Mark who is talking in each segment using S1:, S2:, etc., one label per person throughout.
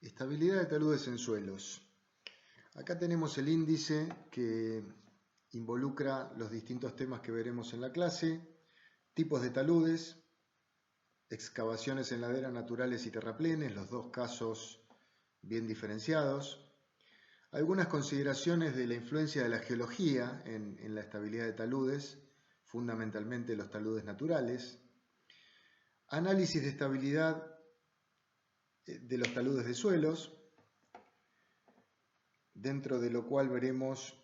S1: Estabilidad de taludes en suelos. Acá tenemos el índice que involucra los distintos temas que veremos en la clase: tipos de taludes, excavaciones en laderas naturales y terraplenes, los dos casos bien diferenciados, algunas consideraciones de la influencia de la geología en la estabilidad de taludes, fundamentalmente los taludes naturales, análisis de estabilidad de los taludes de suelos, dentro de lo cual veremos,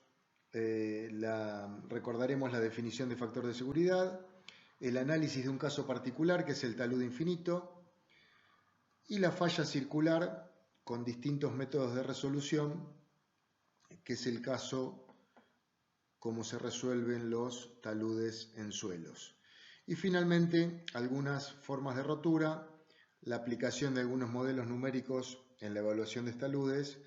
S1: recordaremos la definición de factor de seguridad, el análisis de un caso particular que es el talud infinito y la falla circular con distintos métodos de resolución, que es el caso como se resuelven los taludes en suelos. Y finalmente algunas formas de rotura, la aplicación de algunos modelos numéricos en la evaluación de taludes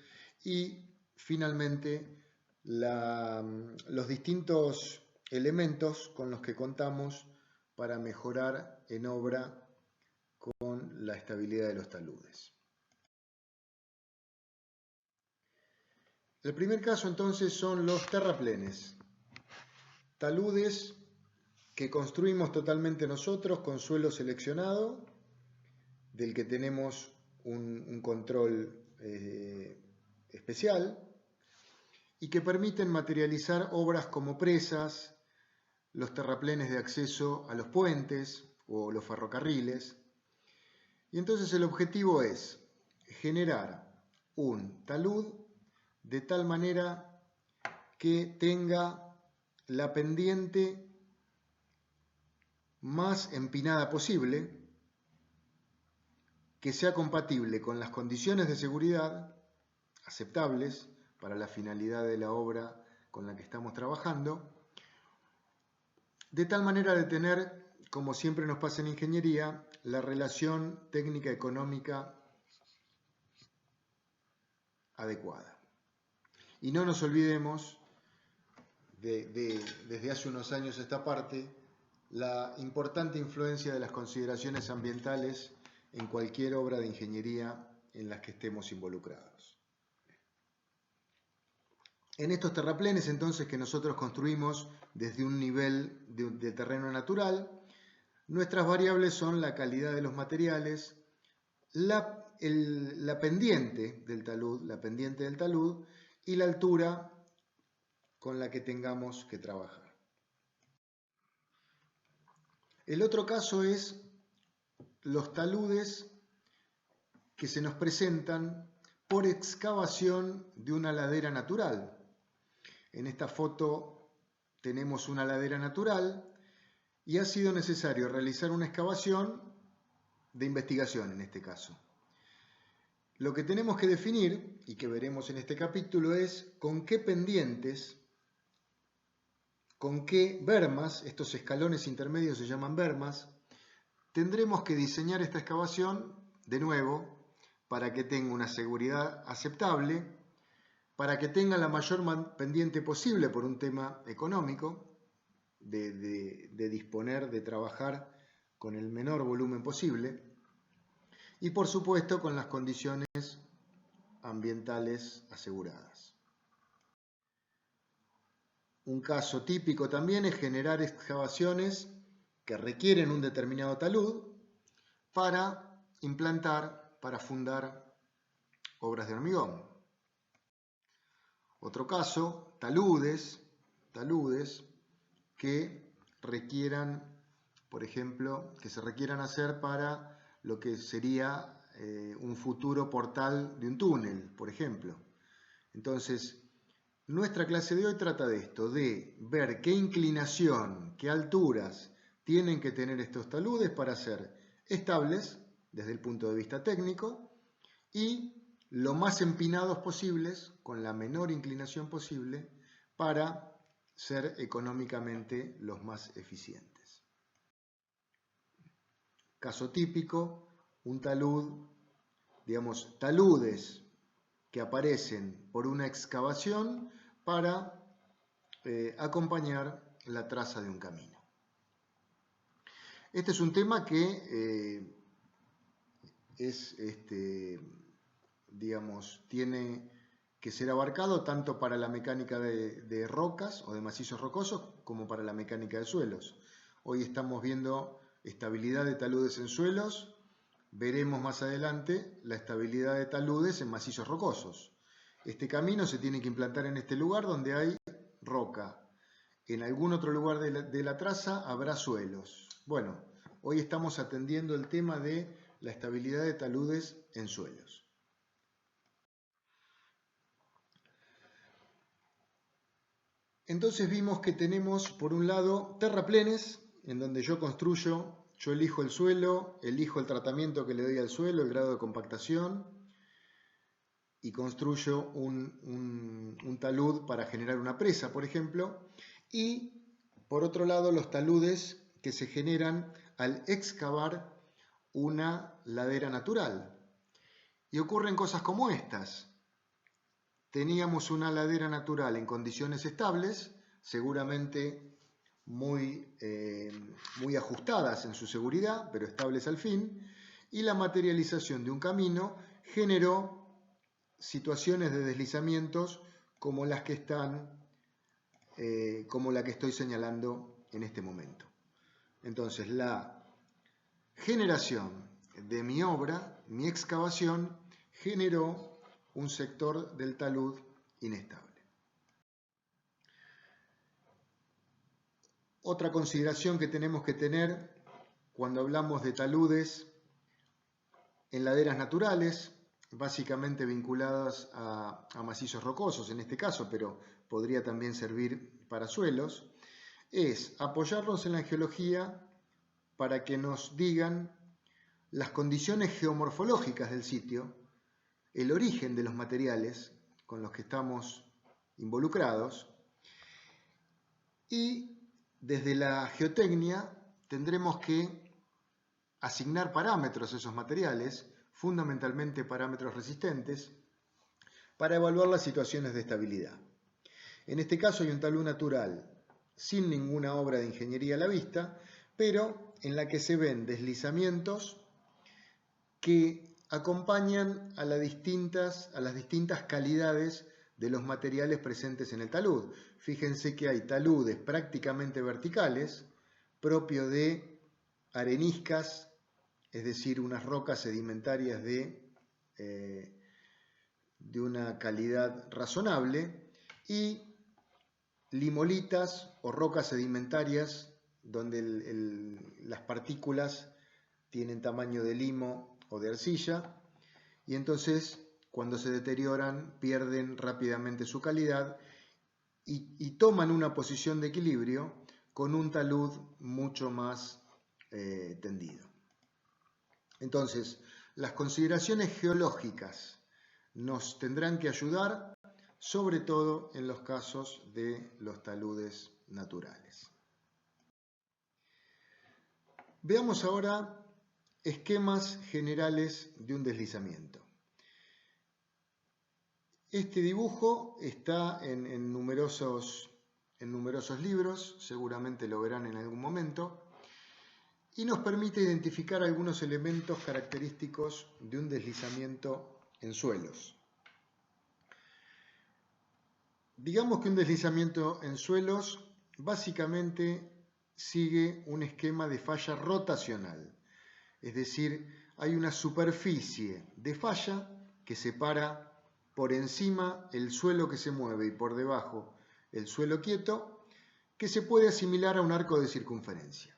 S1: y finalmente los distintos elementos con los que contamos para mejorar en obra con la estabilidad de los taludes. El primer caso entonces son los terraplenes, taludes que construimos totalmente nosotros con suelo seleccionado, del que tenemos un control especial y que permiten materializar obras como presas, los terraplenes de acceso a los puentes o los ferrocarriles. Y entonces el objetivo es generar un talud de tal manera que tenga la pendiente más empinada posible, que sea compatible con las condiciones de seguridad aceptables para la finalidad de la obra con la que estamos trabajando, de tal manera de tener, como siempre nos pasa en ingeniería, la relación técnica económica adecuada. Y no nos olvidemos, desde hace unos años esta parte, la importante influencia de las consideraciones ambientales en cualquier obra de ingeniería en las que estemos involucrados. En estos terraplenes entonces que nosotros construimos desde un nivel de terreno natural, nuestras variables son la calidad de los materiales, la pendiente del talud y la altura con la que tengamos que trabajar. El otro caso es los taludes que se nos presentan por excavación de una ladera natural. En esta foto tenemos una ladera natural y ha sido necesario realizar una excavación de investigación en este caso. Lo que tenemos que definir, y que veremos en este capítulo, es con qué pendientes, con qué bermas, estos escalones intermedios se llaman bermas, tendremos que diseñar esta excavación de nuevo para que tenga una seguridad aceptable, para que tenga la mayor pendiente posible por un tema económico, de disponer, de trabajar con el menor volumen posible, y por supuesto con las condiciones ambientales aseguradas. Un caso típico también es generar excavaciones que requieren un determinado talud para implantar, para fundar obras de hormigón. Otro caso, taludes que requieran, por ejemplo, que se requieran hacer para lo que sería un futuro portal de un túnel, por ejemplo. Entonces, nuestra clase de hoy trata de esto, de ver qué inclinación, qué alturas tienen que tener estos taludes para ser estables desde el punto de vista técnico y lo más empinados posibles, con la menor inclinación posible, para ser económicamente los más eficientes. Caso típico, un talud, digamos, taludes que aparecen por una excavación para acompañar la traza de un camino. Este es un tema que es digamos, tiene que ser abarcado tanto para la mecánica de rocas o de macizos rocosos como para la mecánica de suelos. Hoy estamos viendo estabilidad de taludes en suelos, veremos más adelante la estabilidad de taludes en macizos rocosos. Este camino se tiene que implantar en este lugar donde hay roca. En algún otro lugar de la traza habrá suelos. Bueno, hoy estamos atendiendo el tema de la estabilidad de taludes en suelos. Entonces vimos que tenemos, por un lado, terraplenes, en donde yo construyo, yo elijo el suelo, elijo el tratamiento que le doy al suelo, el grado de compactación, y construyo un talud para generar una presa, por ejemplo. Y, por otro lado, los taludes que se generan al excavar una ladera natural. Y ocurren cosas como estas. Teníamos una ladera natural en condiciones estables, seguramente muy ajustadas en su seguridad, pero estables al fin, y la materialización de un camino generó situaciones de deslizamientos como las que como la que estoy señalando en este momento. Entonces, la generación de mi obra, mi excavación, generó un sector del talud inestable. Otra consideración que tenemos que tener cuando hablamos de taludes en laderas naturales, básicamente vinculadas a macizos rocosos en este caso, pero podría también servir para suelos, es apoyarnos en la geología para que nos digan las condiciones geomorfológicas del sitio, el origen de los materiales con los que estamos involucrados, y desde la geotecnia tendremos que asignar parámetros a esos materiales, fundamentalmente parámetros resistentes, para evaluar las situaciones de estabilidad. En este caso hay un talud natural sin ninguna obra de ingeniería a la vista, pero en la que se ven deslizamientos que acompañan a las distintas calidades de los materiales presentes en el talud. Fíjense que hay taludes prácticamente verticales, propio de areniscas, es decir, unas rocas sedimentarias de una calidad razonable, y limolitas o rocas sedimentarias donde las partículas tienen tamaño de limo o de arcilla, y entonces cuando se deterioran pierden rápidamente su calidad y toman una posición de equilibrio con un talud mucho más tendido. Entonces, las consideraciones geológicas nos tendrán que ayudar, sobre todo en los casos de los taludes naturales. Veamos ahora esquemas generales de un deslizamiento. Este dibujo está en numerosos libros, seguramente lo verán en algún momento, y nos permite identificar algunos elementos característicos de un deslizamiento en suelos. Digamos que un deslizamiento en suelos básicamente sigue un esquema de falla rotacional, es decir, hay una superficie de falla que separa por encima el suelo que se mueve y por debajo el suelo quieto, que se puede asimilar a un arco de circunferencia.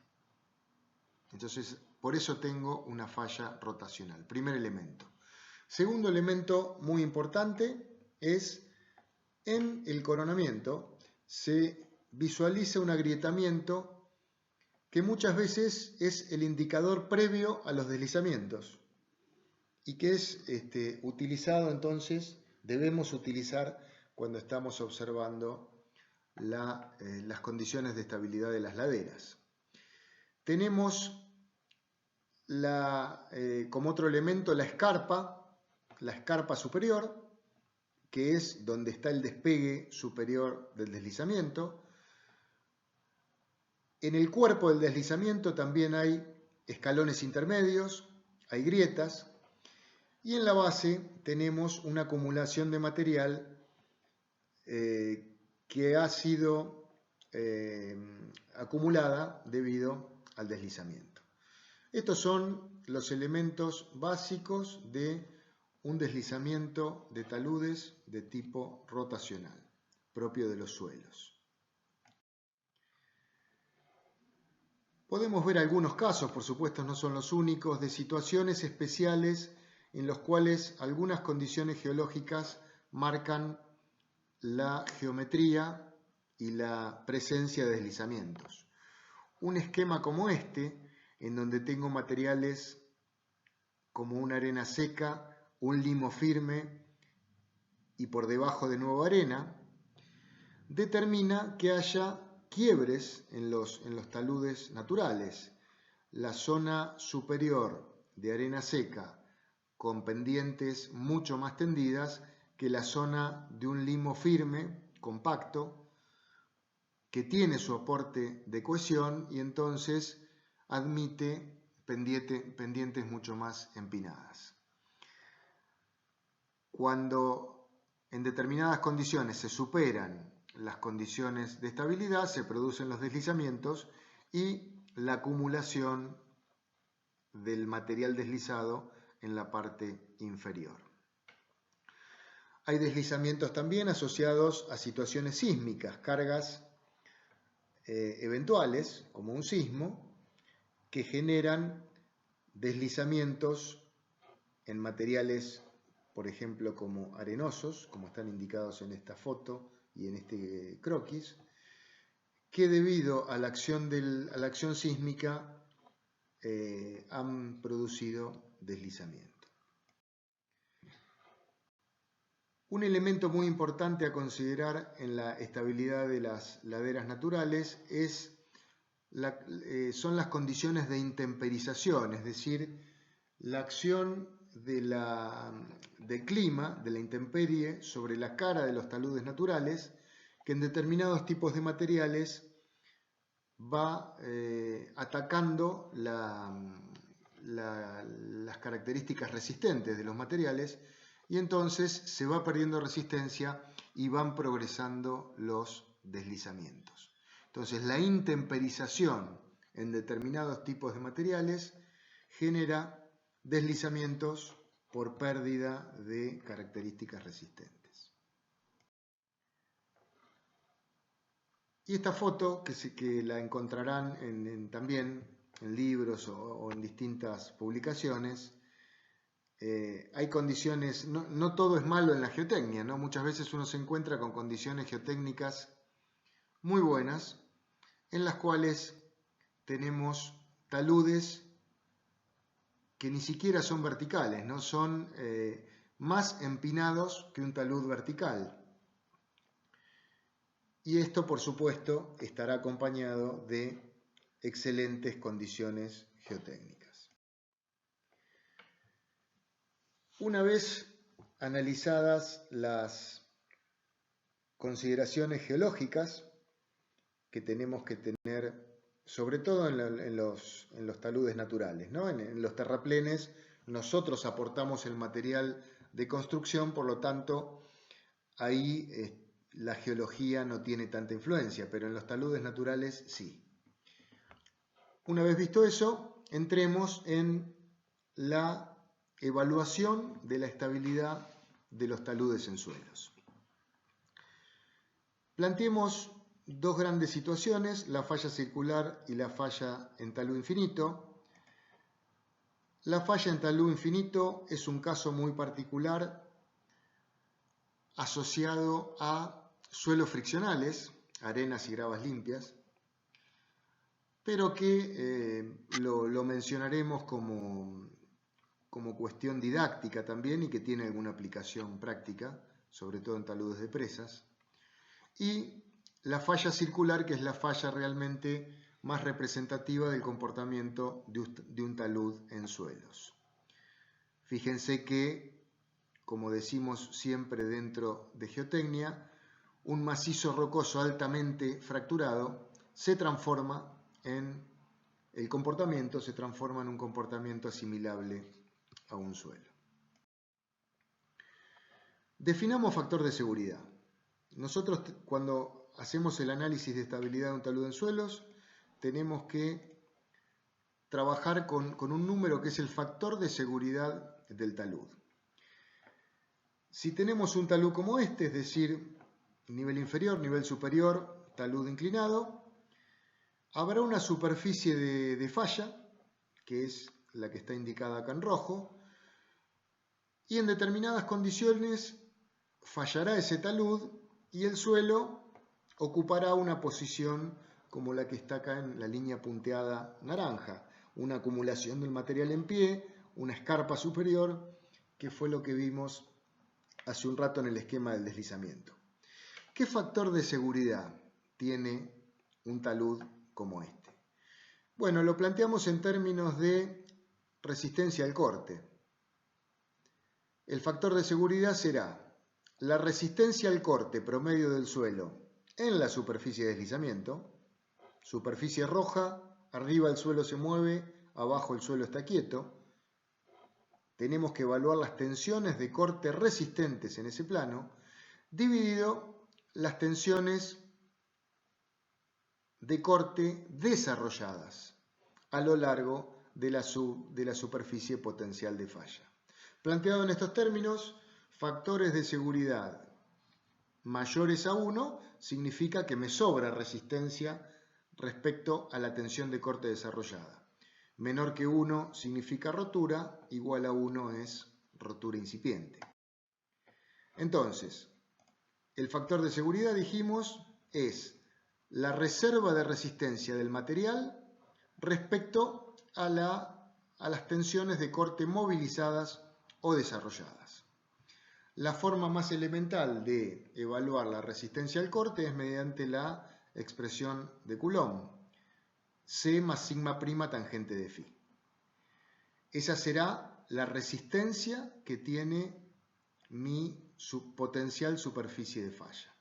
S1: Entonces, por eso tengo una falla rotacional. Primer elemento. Segundo elemento muy importante es en el coronamiento se visualiza un agrietamiento que muchas veces es el indicador previo a los deslizamientos y que es utilizado entonces, debemos utilizar cuando estamos observando las condiciones de estabilidad de las laderas. Tenemos como otro elemento la escarpa superior, que es donde está el despegue superior del deslizamiento. En el cuerpo del deslizamiento también hay escalones intermedios, hay grietas, Y en la base tenemos una acumulación de material que ha sido acumulada debido al deslizamiento. Estos son los elementos básicos de un deslizamiento de taludes de tipo rotacional, propio de los suelos. Podemos ver algunos casos, por supuesto no son los únicos, de situaciones especiales en los cuales algunas condiciones geológicas marcan la geometría y la presencia de deslizamientos. Un esquema como este, en donde tengo materiales como una arena seca, un limo firme y por debajo de nuevo arena, determina que haya quiebres en los taludes naturales. La zona superior de arena seca con pendientes mucho más tendidas que la zona de un limo firme, compacto, que tiene su aporte de cohesión y entonces admite pendientes mucho más empinadas. Cuando en determinadas condiciones se superan las condiciones de estabilidad, se producen los deslizamientos y la acumulación del material deslizado en la parte inferior. Hay deslizamientos también asociados a situaciones sísmicas, cargas eventuales, como un sismo, que generan deslizamientos en materiales, por ejemplo, como arenosos, como están indicados en esta foto y en este croquis, que debido a la acción sísmica han producido deslizamiento. Un elemento muy importante a considerar en la estabilidad de las laderas naturales son las condiciones de intemperización, es decir, la acción del clima, de la intemperie, sobre la cara de los taludes naturales, que en determinados tipos de materiales va atacando las características resistentes de los materiales y entonces se va perdiendo resistencia y van progresando los deslizamientos. Entonces la intemperización en determinados tipos de materiales genera deslizamientos por pérdida de características resistentes. Y esta foto, que la encontrarán también en libros o en distintas publicaciones, hay condiciones, no todo es malo en la geotecnia, ¿no? Muchas veces uno se encuentra con condiciones geotécnicas muy buenas, en las cuales tenemos taludes que ni siquiera son verticales, ¿no? Son más empinados que un talud vertical. Y esto, por supuesto, estará acompañado de excelentes condiciones geotécnicas. Una vez analizadas las consideraciones geológicas que tenemos que tener, sobre todo en los taludes naturales, ¿no? En los terraplenes nosotros aportamos el material de construcción, por lo tanto ahí la geología no tiene tanta influencia, pero en los taludes naturales sí. Una vez visto eso, entremos en la evaluación de la estabilidad de los taludes en suelos. Planteemos dos grandes situaciones, la falla circular y la falla en talud infinito. La falla en talud infinito es un caso muy particular asociado a suelos friccionales, arenas y gravas limpias, pero que lo mencionaremos como cuestión didáctica también y que tiene alguna aplicación práctica, sobre todo en taludes de presas. Y la falla circular, que es la falla realmente más representativa del comportamiento de un talud en suelos. Fíjense que, como decimos siempre dentro de geotecnia, un macizo rocoso altamente fracturado se transforma en un comportamiento asimilable a un suelo. Definamos factor de seguridad. Nosotros cuando hacemos el análisis de estabilidad de un talud en suelos, tenemos que trabajar con un número que es el factor de seguridad del talud. Si tenemos un talud como este, es decir, nivel inferior, nivel superior, talud inclinado, habrá una superficie de falla, que es la que está indicada acá en rojo, y en determinadas condiciones fallará ese talud y el suelo ocupará una posición como la que está acá en la línea punteada naranja, una acumulación del material en pie, una escarpa superior, que fue lo que vimos hace un rato en el esquema del deslizamiento. ¿Qué factor de seguridad tiene un talud como este? Bueno, lo planteamos en términos de resistencia al corte. El factor de seguridad será la resistencia al corte promedio del suelo en la superficie de deslizamiento, superficie roja, arriba el suelo se mueve, abajo el suelo está quieto. Tenemos que evaluar las tensiones de corte resistentes en ese plano, dividido las tensiones de corte desarrolladas a lo largo de la superficie potencial de falla. Planteado en estos términos, factores de seguridad mayores a 1 significa que me sobra resistencia respecto a la tensión de corte desarrollada. Menor que 1 significa rotura, igual a 1 es rotura incipiente. Entonces, el factor de seguridad, dijimos, es la reserva de resistencia del material respecto a las tensiones de corte movilizadas o desarrolladas. La forma más elemental de evaluar la resistencia al corte es mediante la expresión de Coulomb, C más sigma prima tangente de phi. Esa será la resistencia que tiene mi potencial superficie de falla.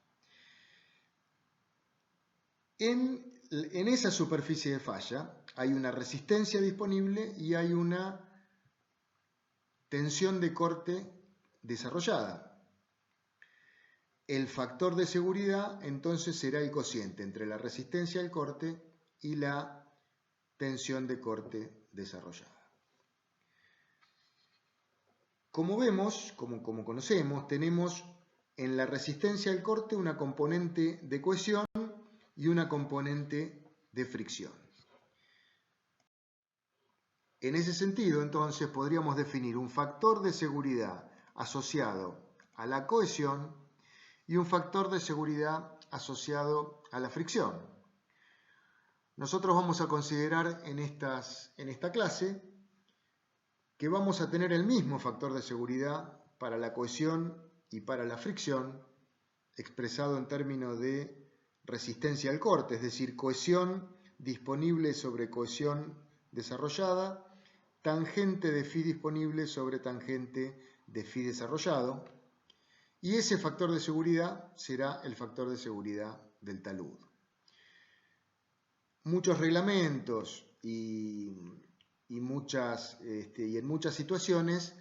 S1: En esa superficie de falla hay una resistencia disponible y hay una tensión de corte desarrollada. El factor de seguridad entonces será el cociente entre la resistencia al corte y la tensión de corte desarrollada. Como vemos, como conocemos, tenemos en la resistencia al corte una componente de cohesión y una componente de fricción. En ese sentido, entonces, podríamos definir un factor de seguridad asociado a la cohesión y un factor de seguridad asociado a la fricción. Nosotros vamos a considerar en esta clase que vamos a tener el mismo factor de seguridad para la cohesión y para la fricción, expresado en términos de resistencia al corte, es decir, cohesión disponible sobre cohesión desarrollada, tangente de phi disponible sobre tangente de phi desarrollado, y ese factor de seguridad será el factor de seguridad del talud. Muchos reglamentos y en muchas situaciones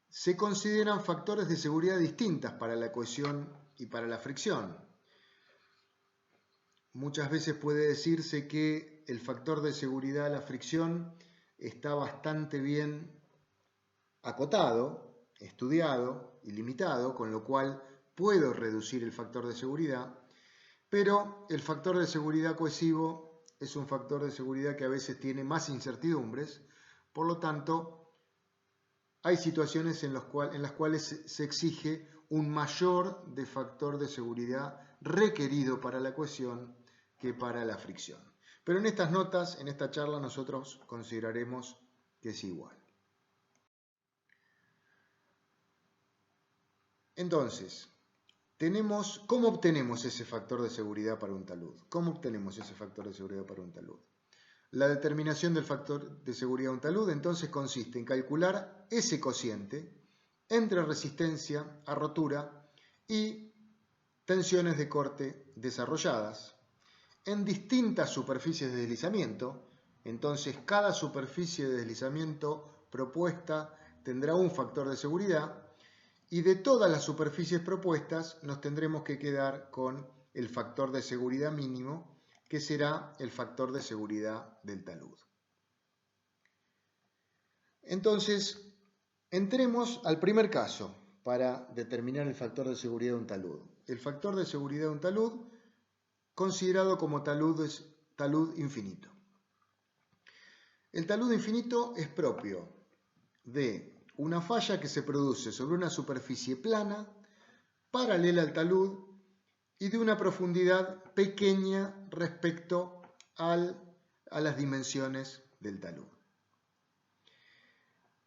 S1: se consideran factores de seguridad distintas para la cohesión y para la fricción. Muchas veces puede decirse que el factor de seguridad de la fricción está bastante bien acotado, estudiado y limitado, con lo cual puedo reducir el factor de seguridad, pero el factor de seguridad cohesivo es un factor de seguridad que a veces tiene más incertidumbres, por lo tanto, hay situaciones en las cuales se exige un mayor de factor de seguridad requerido para la cohesión que para la fricción. Pero en estas notas, en esta charla, nosotros consideraremos que es igual. Entonces, ¿cómo obtenemos ese factor de seguridad para un talud? ¿Cómo obtenemos ese factor de seguridad para un talud? La determinación del factor de seguridad de un talud entonces consiste en calcular ese cociente entre resistencia a rotura y tensiones de corte desarrolladas en distintas superficies de deslizamiento. Entonces cada superficie de deslizamiento propuesta tendrá un factor de seguridad y de todas las superficies propuestas nos tendremos que quedar con el factor de seguridad mínimo, que será el factor de seguridad del talud. Entonces, entremos al primer caso para determinar el factor de seguridad de un talud. El factor de seguridad de un talud considerado como talud infinito. El talud infinito es propio de una falla que se produce sobre una superficie plana, paralela al talud y de una profundidad pequeña respecto a las dimensiones del talud.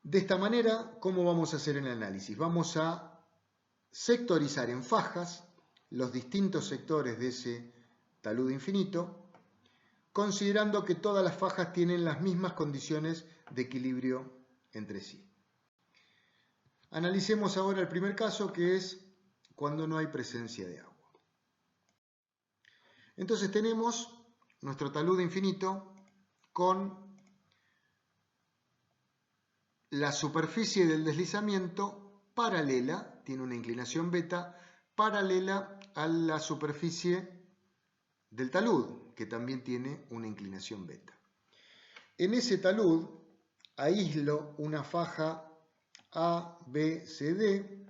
S1: De esta manera, ¿cómo vamos a hacer el análisis? Vamos a sectorizar en fajas los distintos sectores de ese talud infinito, considerando que todas las fajas tienen las mismas condiciones de equilibrio entre sí. Analicemos ahora el primer caso, que es cuando no hay presencia de agua. Entonces tenemos nuestro talud infinito con la superficie del deslizamiento paralela, tiene una inclinación beta, paralela a la superficie del talud, que también tiene una inclinación beta. En ese talud aíslo una faja A, B, C, D,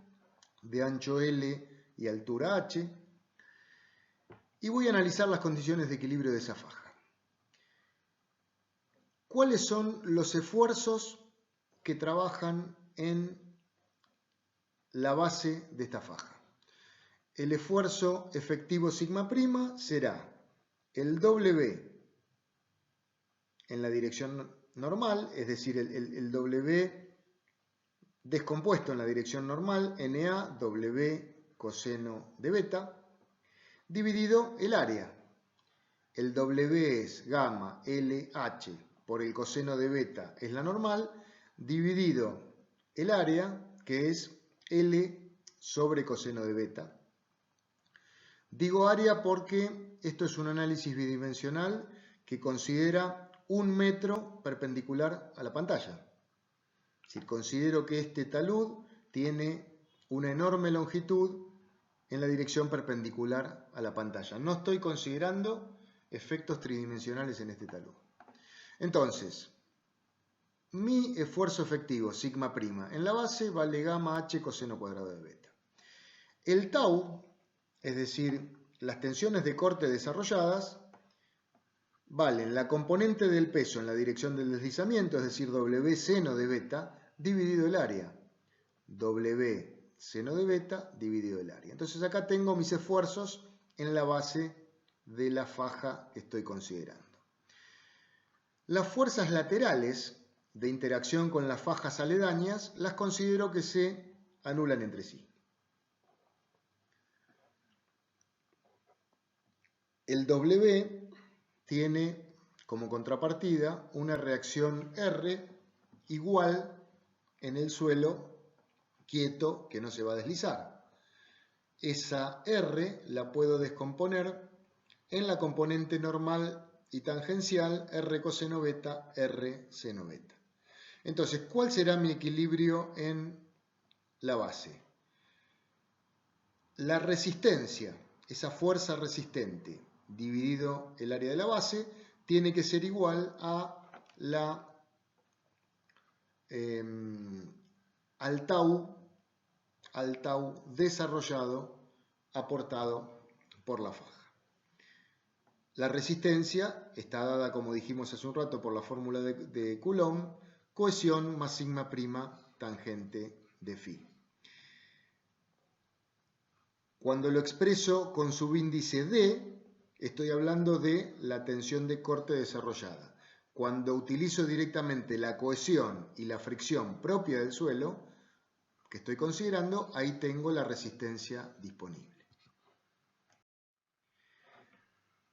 S1: de ancho L y altura H, y voy a analizar las condiciones de equilibrio de esa faja. ¿Cuáles son los esfuerzos que trabajan en la base de esta faja? El esfuerzo efectivo sigma prima será el W en la dirección normal, es decir, el W descompuesto en la dirección normal, NA, W coseno de beta, dividido el área. El W es gamma LH por el coseno de beta, es la normal, dividido el área, que es L sobre coseno de beta. Digo área porque esto es un análisis bidimensional que considera un metro perpendicular a la pantalla. Es decir, considero que este talud tiene una enorme longitud en la dirección perpendicular a la pantalla. No estoy considerando efectos tridimensionales en este talud. Entonces, mi esfuerzo efectivo, sigma prima, en la base vale gamma h coseno cuadrado de beta. El tau, es decir, las tensiones de corte desarrolladas, valen la componente del peso en la dirección del deslizamiento, es decir, W seno de beta, dividido el área. W seno de beta dividido el área. Entonces acá tengo mis esfuerzos en la base de la faja que estoy considerando. Las fuerzas laterales de interacción con las fajas aledañas las considero que se anulan entre sí. El W tiene como contrapartida una reacción R igual en el suelo quieto que no se va a deslizar. Esa R la puedo descomponer en la componente normal y tangencial R coseno beta, R seno beta. Entonces, ¿cuál será mi equilibrio en la base? La resistencia, esa fuerza resistente, dividido el área de la base, tiene que ser igual a al tau desarrollado aportado por la faja. La resistencia está dada, como dijimos hace un rato, por la fórmula de Coulomb, cohesión más sigma prima tangente de phi. Cuando lo expreso con subíndice D, estoy hablando de la tensión de corte desarrollada. Cuando utilizo directamente la cohesión y la fricción propia del suelo, que estoy considerando, ahí tengo la resistencia disponible.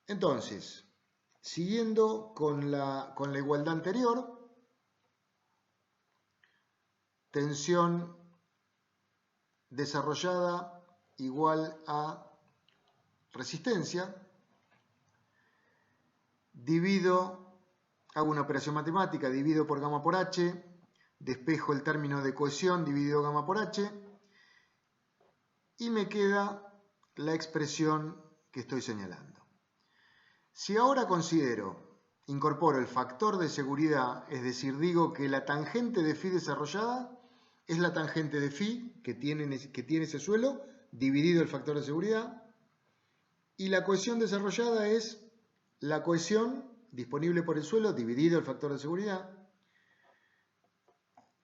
S1: Entonces, siguiendo con la igualdad anterior, tensión desarrollada igual a resistencia, hago una operación matemática, divido por gamma por h, despejo el término de cohesión dividido gamma por h, y me queda la expresión que estoy señalando. Si ahora incorporo el factor de seguridad, es decir, digo que la tangente de phi desarrollada es la tangente de phi que tiene ese suelo, dividido el factor de seguridad, y la cohesión desarrollada es la cohesión disponible por el suelo, dividido el factor de seguridad.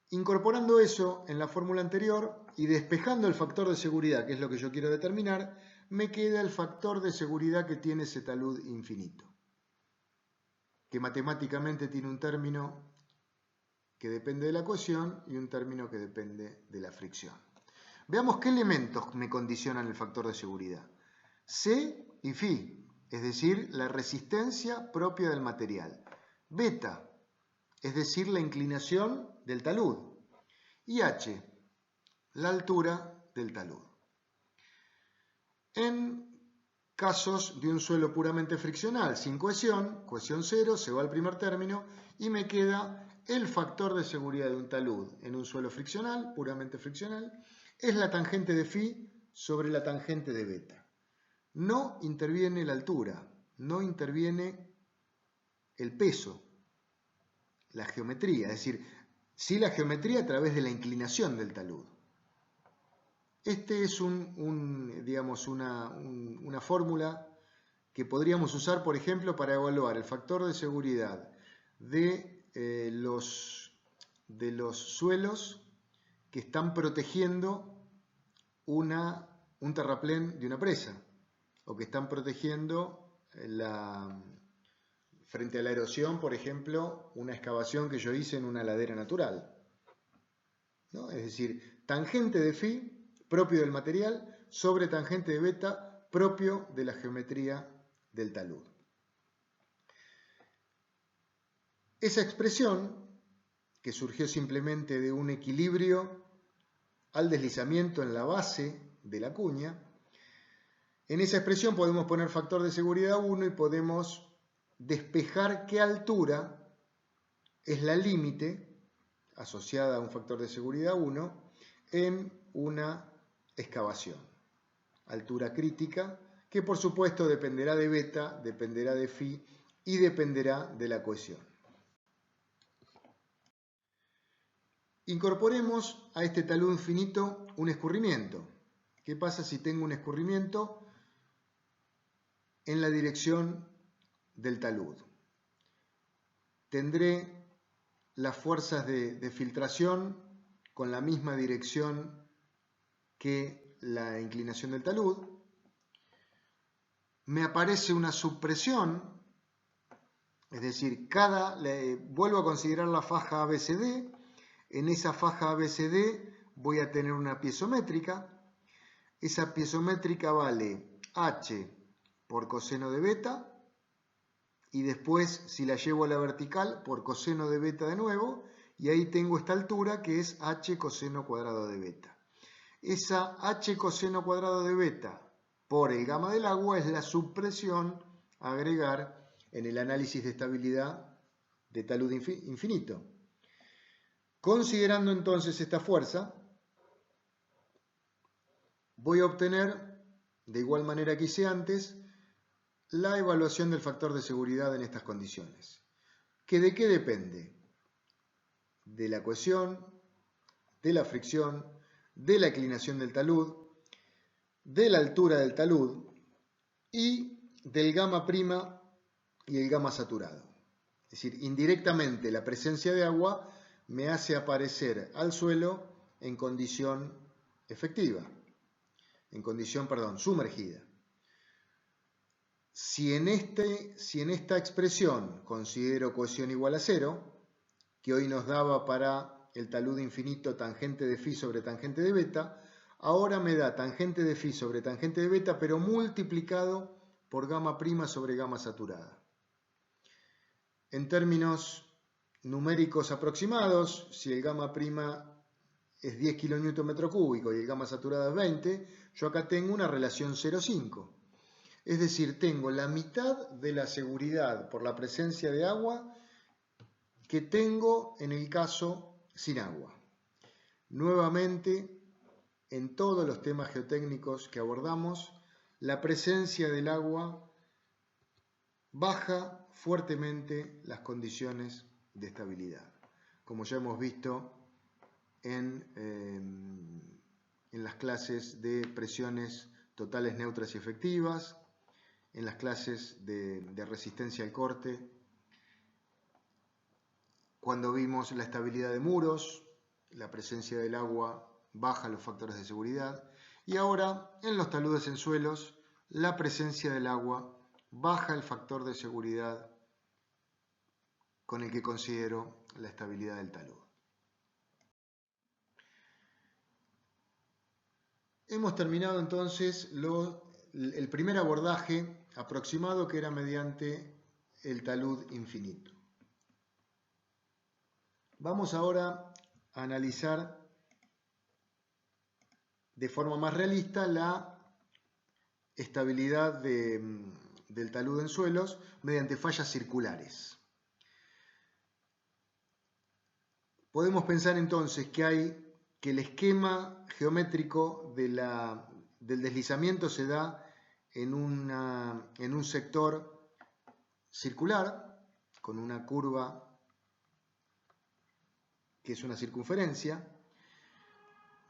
S1: Incorporando eso en la fórmula anterior y despejando el factor de seguridad, que es lo que yo quiero determinar, me queda el factor de seguridad que tiene ese talud infinito, que matemáticamente tiene un término que depende de la cohesión y un término que depende de la fricción. Veamos qué elementos me condicionan el factor de seguridad. C y phi, es decir, la resistencia propia del material. Beta, es decir, la inclinación del talud. Y H, la altura del talud. En casos de un suelo puramente friccional, sin cohesión 0, se va al primer término y me queda el factor de seguridad de un talud en un suelo friccional, puramente friccional, es la tangente de phi sobre la tangente de beta. No interviene la altura, no interviene el peso, la geometría, es decir, sí la geometría a través de la inclinación del talud. Este es una fórmula que podríamos usar, por ejemplo, para evaluar el factor de seguridad de los suelos que están protegiendo un terraplén de una presa, o que están protegiendo frente a la erosión, por ejemplo, una excavación que yo hice en una ladera natural, ¿no? Es decir, tangente de phi propio del material sobre tangente de beta propio de la geometría del talud. Esa expresión, que surgió simplemente de un equilibrio al deslizamiento en la base de la cuña, en esa expresión podemos poner factor de seguridad 1 y podemos despejar qué altura es la límite asociada a un factor de seguridad 1 en una excavación. Altura crítica, que por supuesto dependerá de beta, dependerá de phi y dependerá de la cohesión. Incorporemos a este talud infinito un escurrimiento. ¿Qué pasa si tengo un escurrimiento en la dirección del talud? Tendré las fuerzas de filtración con la misma dirección que la inclinación del talud. Me aparece una subpresión, es decir, vuelvo a considerar la faja ABCD. En esa faja ABCD voy a tener una piezométrica. Esa piezométrica vale H por coseno de beta, y después, si la llevo a la vertical, por coseno de beta de nuevo, y ahí tengo esta altura que es H coseno cuadrado de beta. Esa H coseno cuadrado de beta por el gamma del agua es la subpresión a agregar en el análisis de estabilidad de talud infinito. Considerando entonces esta fuerza, voy a obtener, de igual manera que hice antes, la evaluación del factor de seguridad en estas condiciones. ¿Que de qué depende? De la cohesión, de la fricción, de la inclinación del talud, de la altura del talud y del gamma prima y el gamma saturado. Es decir, indirectamente la presencia de agua me hace aparecer al suelo en condición efectiva, sumergida. Si en esta expresión considero cohesión igual a 0, que hoy nos daba para el talud infinito tangente de phi sobre tangente de beta, ahora me da tangente de phi sobre tangente de beta, pero multiplicado por gamma prima sobre gamma saturada. En términos numéricos aproximados, si el gamma prima es 10 kN/m³ y el gamma saturada es 20, yo acá tengo una relación 0,5. Es decir, tengo la mitad de la seguridad por la presencia de agua que tengo en el caso sin agua. Nuevamente, en todos los temas geotécnicos que abordamos, la presencia del agua baja fuertemente las condiciones de estabilidad, como ya hemos visto en las clases de presiones totales neutras y efectivas, en las clases de resistencia al corte, cuando vimos la estabilidad de muros, la presencia del agua baja los factores de seguridad, y ahora en los taludes en suelos, la presencia del agua baja el factor de seguridad con el que considero la estabilidad del talud. Hemos terminado entonces el primer abordaje aproximado, que era mediante el talud infinito. Vamos ahora a analizar de forma más realista la estabilidad del talud en suelos mediante fallas circulares. Podemos pensar entonces que el esquema geométrico del deslizamiento se da en un sector circular con una curva que es una circunferencia.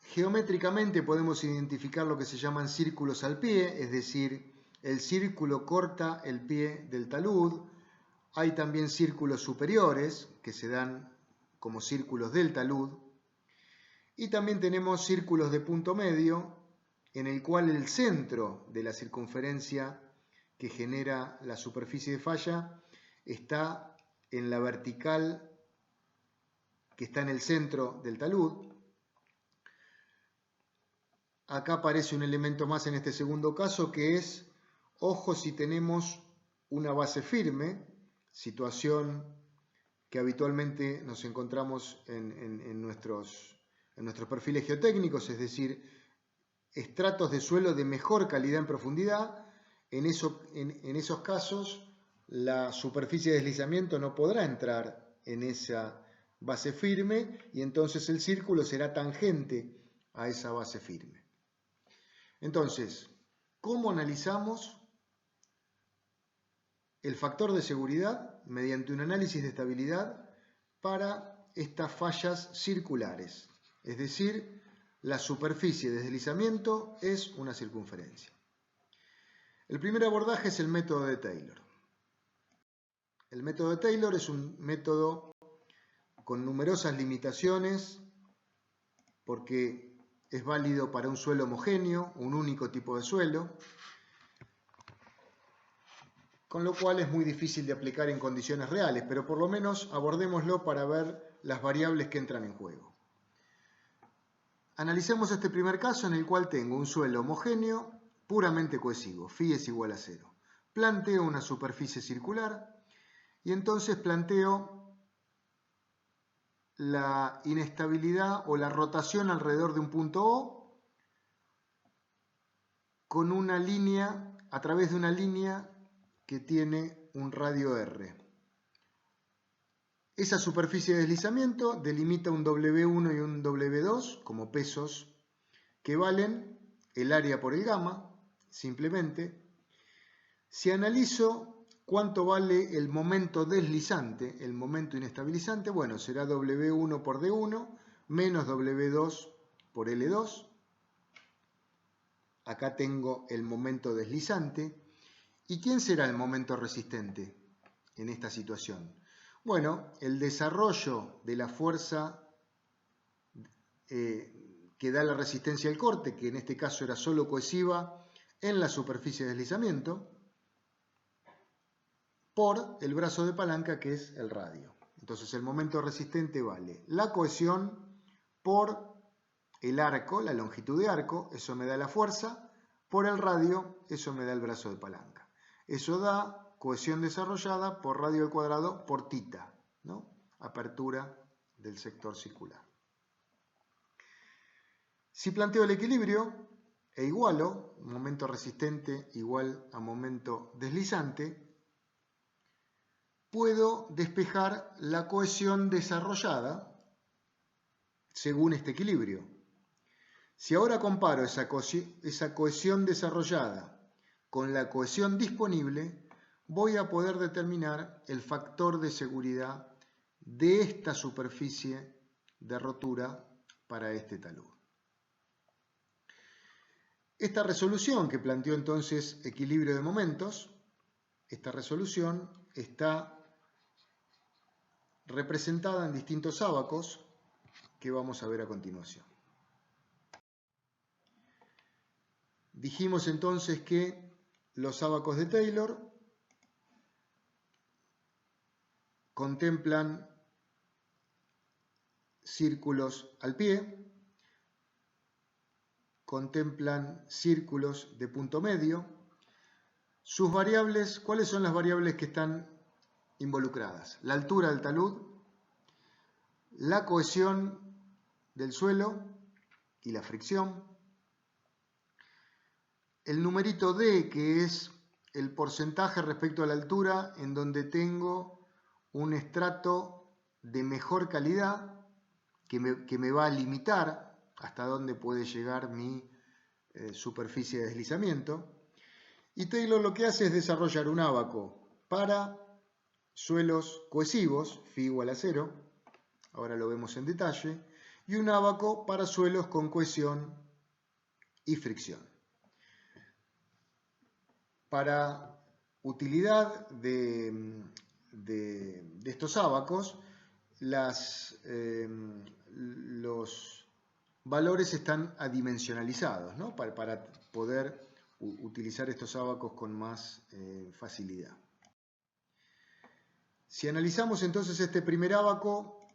S1: Geométricamente podemos identificar lo que se llaman círculos al pie, es decir, el círculo corta el pie del talud. Hay también círculos superiores que se dan como círculos del talud. Y también tenemos círculos de punto medio, en el cual el centro de la circunferencia que genera la superficie de falla está en la vertical que está en el centro del talud. Acá aparece un elemento más en este segundo caso, que es, ojo si tenemos una base firme, situación que habitualmente nos encontramos en nuestros perfiles geotécnicos, es decir, estratos de suelo de mejor calidad en profundidad. En esos casos, la superficie de deslizamiento no podrá entrar en esa base firme y entonces el círculo será tangente a esa base firme. Entonces, ¿cómo analizamos el factor de seguridad mediante un análisis de estabilidad para estas fallas circulares? Es decir, la superficie de deslizamiento es una circunferencia. El primer abordaje es el método de Taylor. El método de Taylor es un método con numerosas limitaciones porque es válido para un suelo homogéneo, un único tipo de suelo, con lo cual es muy difícil de aplicar en condiciones reales, pero por lo menos abordémoslo para ver las variables que entran en juego. Analicemos este primer caso en el cual tengo un suelo homogéneo puramente cohesivo, phi es igual a 0. Planteo una superficie circular y entonces planteo la inestabilidad o la rotación alrededor de un punto O con una línea, a través de una línea que tiene un radio R. Esa superficie de deslizamiento delimita un W1 y un W2 como pesos que valen el área por el gamma, simplemente. Si analizo cuánto vale el momento deslizante, el momento inestabilizante, bueno, será W1 por D1 menos W2 por L2. Acá tengo el momento deslizante. ¿Y quién será el momento resistente en esta situación? Bueno, el desarrollo de la fuerza que da la resistencia al corte, que en este caso era solo cohesiva en la superficie de deslizamiento, por el brazo de palanca que es el radio. Entonces el momento resistente vale la cohesión por el arco, la longitud de arco, eso me da la fuerza, por el radio, eso me da el brazo de palanca. Eso da cohesión desarrollada por radio al cuadrado por tita, ¿no? Apertura del sector circular. Si planteo el equilibrio e igualo momento resistente igual a momento deslizante, puedo despejar la cohesión desarrollada según este equilibrio. Si ahora comparo esa cohesión desarrollada con la cohesión disponible, voy a poder determinar el factor de seguridad de esta superficie de rotura para este talud. Esta resolución que planteó entonces equilibrio de momentos, esta resolución está representada en distintos ábacos que vamos a ver a continuación. Dijimos entonces que los ábacos de Taylor contemplan círculos al pie, contemplan círculos de punto medio. Sus variables, ¿cuáles son las variables que están involucradas? La altura del talud, la cohesión del suelo y la fricción, el numerito D, que es el porcentaje respecto a la altura en donde tengo un estrato de mejor calidad que me va a limitar hasta dónde puede llegar mi superficie de deslizamiento. Y Taylor lo que hace es desarrollar un ábaco para suelos cohesivos, φ igual a 0, ahora lo vemos en detalle, y un ábaco para suelos con cohesión y fricción. Para utilidad de estos ábacos, los valores están adimensionalizados, ¿no? para poder utilizar estos ábacos con más facilidad. Si analizamos entonces este primer ábaco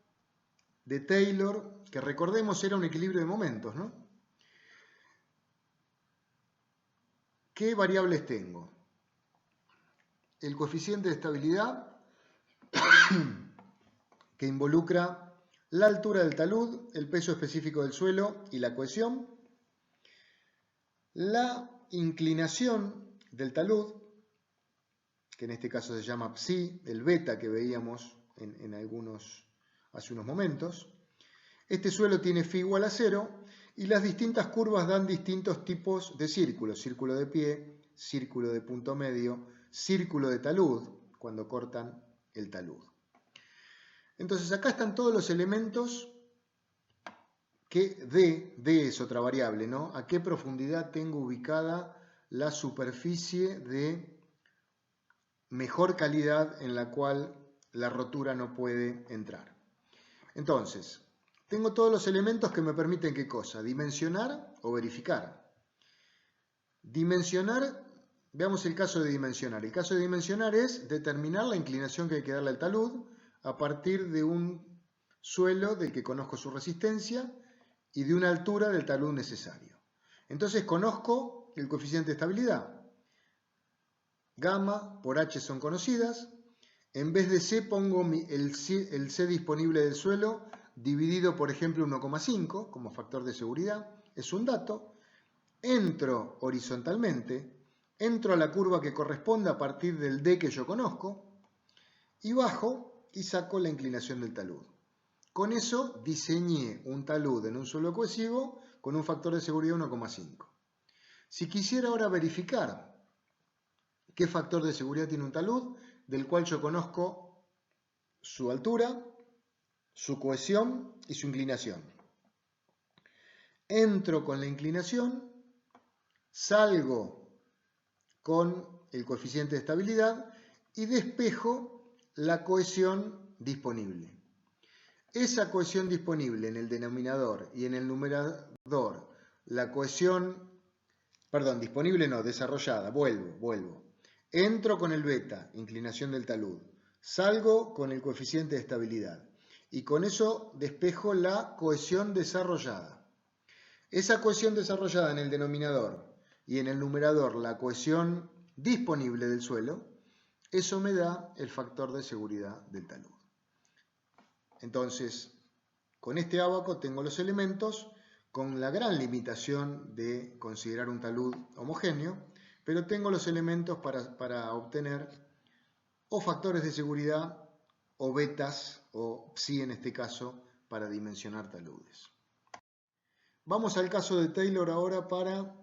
S1: de Taylor, que recordemos era un equilibrio de momentos, ¿no? ¿Qué variables tengo? El coeficiente de estabilidad, que involucra la altura del talud, el peso específico del suelo y la cohesión. La inclinación del talud, que en este caso se llama psi, el beta que veíamos en hace unos momentos. Este suelo tiene φ igual a 0 y las distintas curvas dan distintos tipos de círculos. Círculo de pie, círculo de punto medio, círculo de talud, cuando cortan el talud. Entonces acá están todos los elementos que D es otra variable, ¿no? A qué profundidad tengo ubicada la superficie de mejor calidad en la cual la rotura no puede entrar. Entonces, tengo todos los elementos que me permiten ¿qué cosa? Dimensionar o verificar. Dimensionar, veamos el caso de dimensionar. El caso de dimensionar es determinar la inclinación que hay que darle al talud a partir de un suelo del que conozco su resistencia y de una altura del talud necesario. Entonces conozco el coeficiente de estabilidad. Gamma por H son conocidas. En vez de C pongo el C disponible del suelo dividido por ejemplo 1,5 como factor de seguridad. Es un dato. Entro horizontalmente, entro a la curva que corresponde a partir del D que yo conozco y bajo y saco la inclinación del talud. Con eso diseñé un talud en un suelo cohesivo con un factor de seguridad 1,5. Si quisiera ahora verificar qué factor de seguridad tiene un talud, del cual yo conozco su altura, su cohesión y su inclinación. Entro con la inclinación, salgo con el coeficiente de estabilidad y despejo la cohesión disponible. Esa cohesión disponible en el denominador y en el numerador, la cohesión, perdón, disponible no, desarrollada, vuelvo. Entro con el beta, inclinación del talud, salgo con el coeficiente de estabilidad y con eso despejo la cohesión desarrollada. Esa cohesión desarrollada en el denominador y en el numerador, la cohesión disponible del suelo, eso me da el factor de seguridad del talud. Entonces, con este ábaco tengo los elementos con la gran limitación de considerar un talud homogéneo, pero tengo los elementos para obtener o factores de seguridad o betas o psi en este caso para dimensionar taludes. Vamos al caso de Taylor ahora para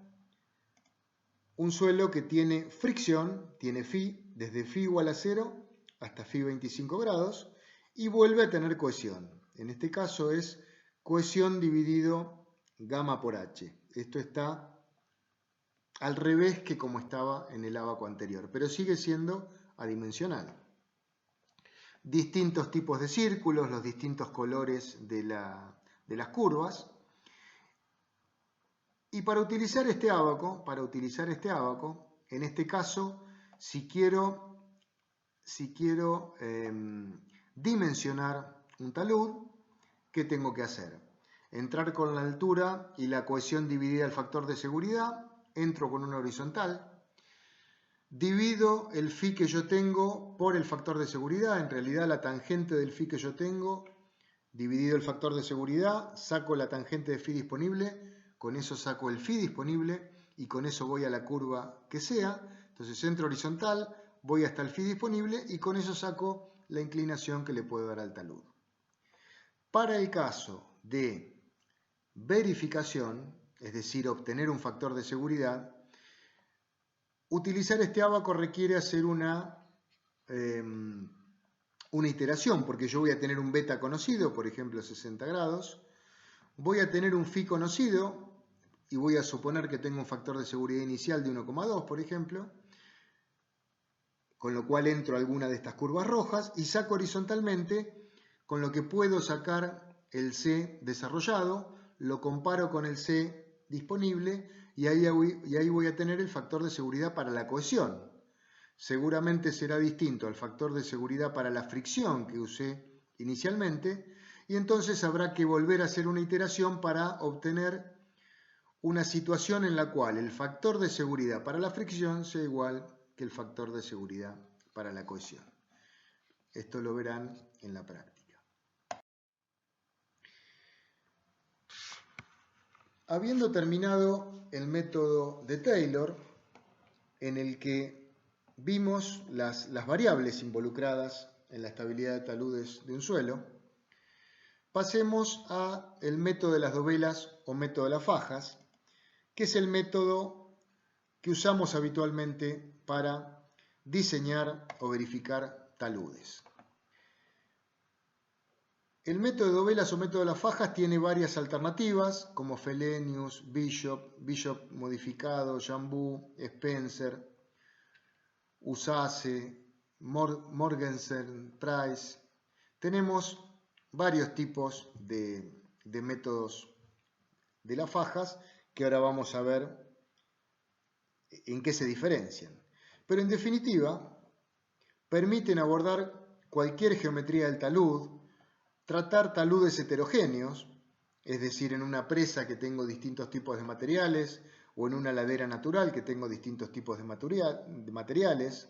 S1: un suelo que tiene fricción, tiene phi, desde phi igual a 0 hasta phi 25 grados, y vuelve a tener cohesión. En este caso es cohesión dividido gamma por h. Esto está al revés que como estaba en el ábaco anterior, pero sigue siendo adimensional. Distintos tipos de círculos, los distintos colores de las curvas. Y para utilizar este ábaco, en este caso, si quiero dimensionar un talud, ¿qué tengo que hacer? Entrar con la altura y la cohesión dividida el factor de seguridad, entro con una horizontal, divido el phi que yo tengo por el factor de seguridad, en realidad la tangente del phi que yo tengo, dividido el factor de seguridad, saco la tangente de phi disponible, con eso saco el phi disponible y con eso voy a la curva que sea. Entonces entro horizontal, voy hasta el phi disponible y con eso saco la inclinación que le puedo dar al talud. Para el caso de verificación, es decir, obtener un factor de seguridad, utilizar este ábaco requiere hacer una iteración, porque yo voy a tener un beta conocido, por ejemplo 60 grados, voy a tener un phi conocido, y voy a suponer que tengo un factor de seguridad inicial de 1,2, por ejemplo, con lo cual entro a alguna de estas curvas rojas y saco horizontalmente, con lo que puedo sacar el C desarrollado, lo comparo con el C disponible y ahí voy a tener el factor de seguridad para la cohesión. Seguramente será distinto al factor de seguridad para la fricción que usé inicialmente y entonces habrá que volver a hacer una iteración para obtener una situación en la cual el factor de seguridad para la fricción sea igual que el factor de seguridad para la cohesión. Esto lo verán en la práctica. Habiendo terminado el método de Taylor, en el que vimos las variables involucradas en la estabilidad de taludes de un suelo, pasemos al método de las dovelas o método de las fajas, que es el método que usamos habitualmente para diseñar o verificar taludes. El método de dovelas o método de las fajas tiene varias alternativas, como Fellenius, Bishop modificado, Jambu, Spencer, Usase, Morgensen, Price. Tenemos varios tipos de métodos de las fajas que ahora vamos a ver en qué se diferencian. Pero en definitiva, permiten abordar cualquier geometría del talud, tratar taludes heterogéneos, es decir, en una presa que tengo distintos tipos de materiales o en una ladera natural que tengo distintos tipos de materiales.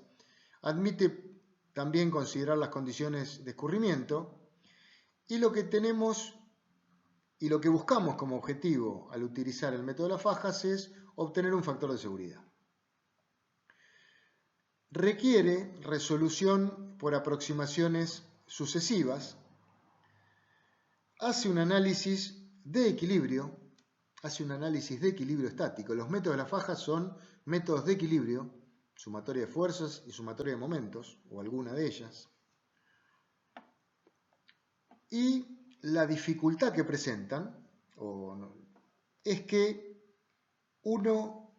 S1: Admite también considerar las condiciones de escurrimiento y lo que tenemos y lo que buscamos como objetivo al utilizar el método de las fajas es obtener un factor de seguridad. Requiere resolución por aproximaciones sucesivas, hace un análisis de equilibrio estático. Los métodos de las fajas son métodos de equilibrio, sumatoria de fuerzas y sumatoria de momentos, o alguna de ellas. Y la dificultad que presentan es que uno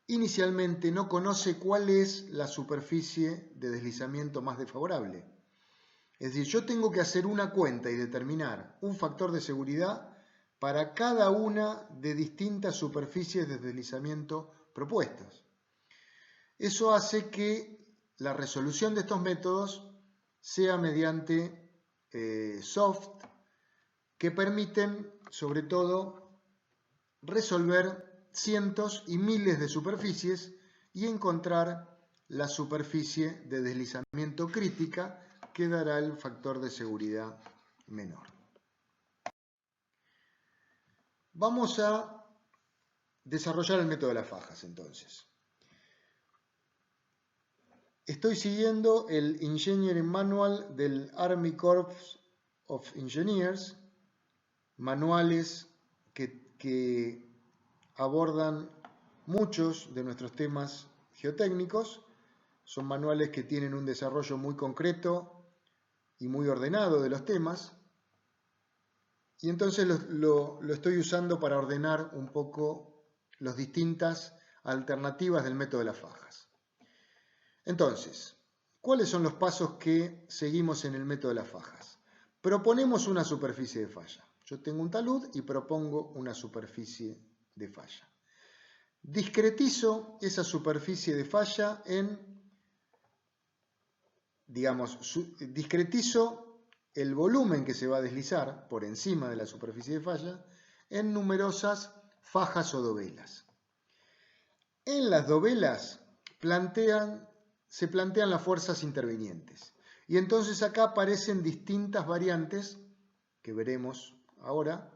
S1: inicialmente no conoce cuál es la superficie de deslizamiento más desfavorable. Es decir, yo tengo que hacer una cuenta y determinar un factor de seguridad para cada una de distintas superficies de deslizamiento propuestas. Eso hace que la resolución de estos métodos sea mediante soft, que permiten, sobre todo, resolver cientos y miles de superficies y encontrar la superficie de deslizamiento crítica que dará el factor de seguridad menor. Vamos a desarrollar el método de las fajas entonces. Estoy siguiendo el Engineering Manual del Army Corps of Engineers, manuales que que abordan muchos de nuestros temas geotécnicos. Son manuales que tienen un desarrollo muy concreto y muy ordenado de los temas. Y entonces lo estoy usando para ordenar un poco las distintas alternativas del método de las fajas. Entonces, ¿cuáles son los pasos que seguimos en el método de las fajas? Proponemos una superficie de falla. Yo tengo un talud y propongo una superficie de falla. Discretizo esa superficie de falla discretizo el volumen que se va a deslizar por encima de la superficie de falla en numerosas fajas o dovelas. En las dovelas se plantean las fuerzas intervinientes. Y entonces acá aparecen distintas variantes, que veremos ahora,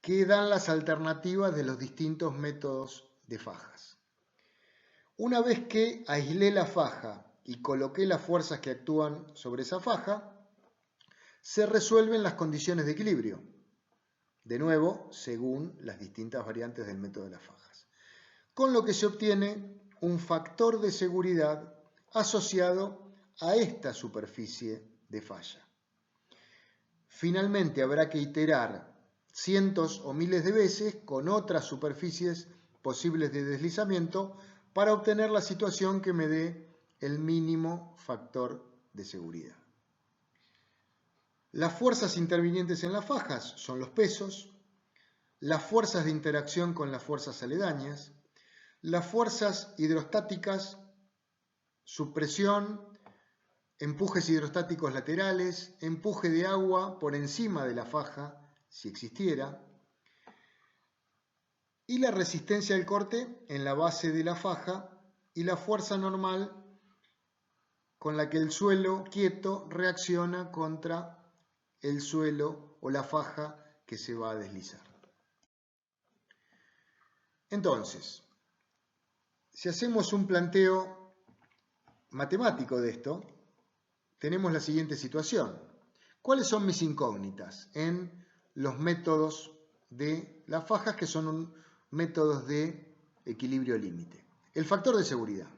S1: que dan las alternativas de los distintos métodos de fajas. Una vez que aislé la faja y coloqué las fuerzas que actúan sobre esa faja, se resuelven las condiciones de equilibrio, de nuevo, según las distintas variantes del método de las fajas, con lo que se obtiene un factor de seguridad asociado a esta superficie de falla. Finalmente habrá que iterar cientos o miles de veces con otras superficies posibles de deslizamiento para obtener la situación que me dé el mínimo factor de seguridad. Las fuerzas intervinientes en las fajas son los pesos, las fuerzas de interacción con las fuerzas aledañas, las fuerzas hidrostáticas, supresión, empujes hidrostáticos laterales, empuje de agua por encima de la faja, si existiera, y la resistencia al corte en la base de la faja y la fuerza normal con la que el suelo quieto reacciona contra el suelo o la faja que se va a deslizar. Entonces, si hacemos un planteo matemático de esto, tenemos la siguiente situación. ¿Cuáles son mis incógnitas en los métodos de las fajas que son métodos de equilibrio límite? El factor de seguridad.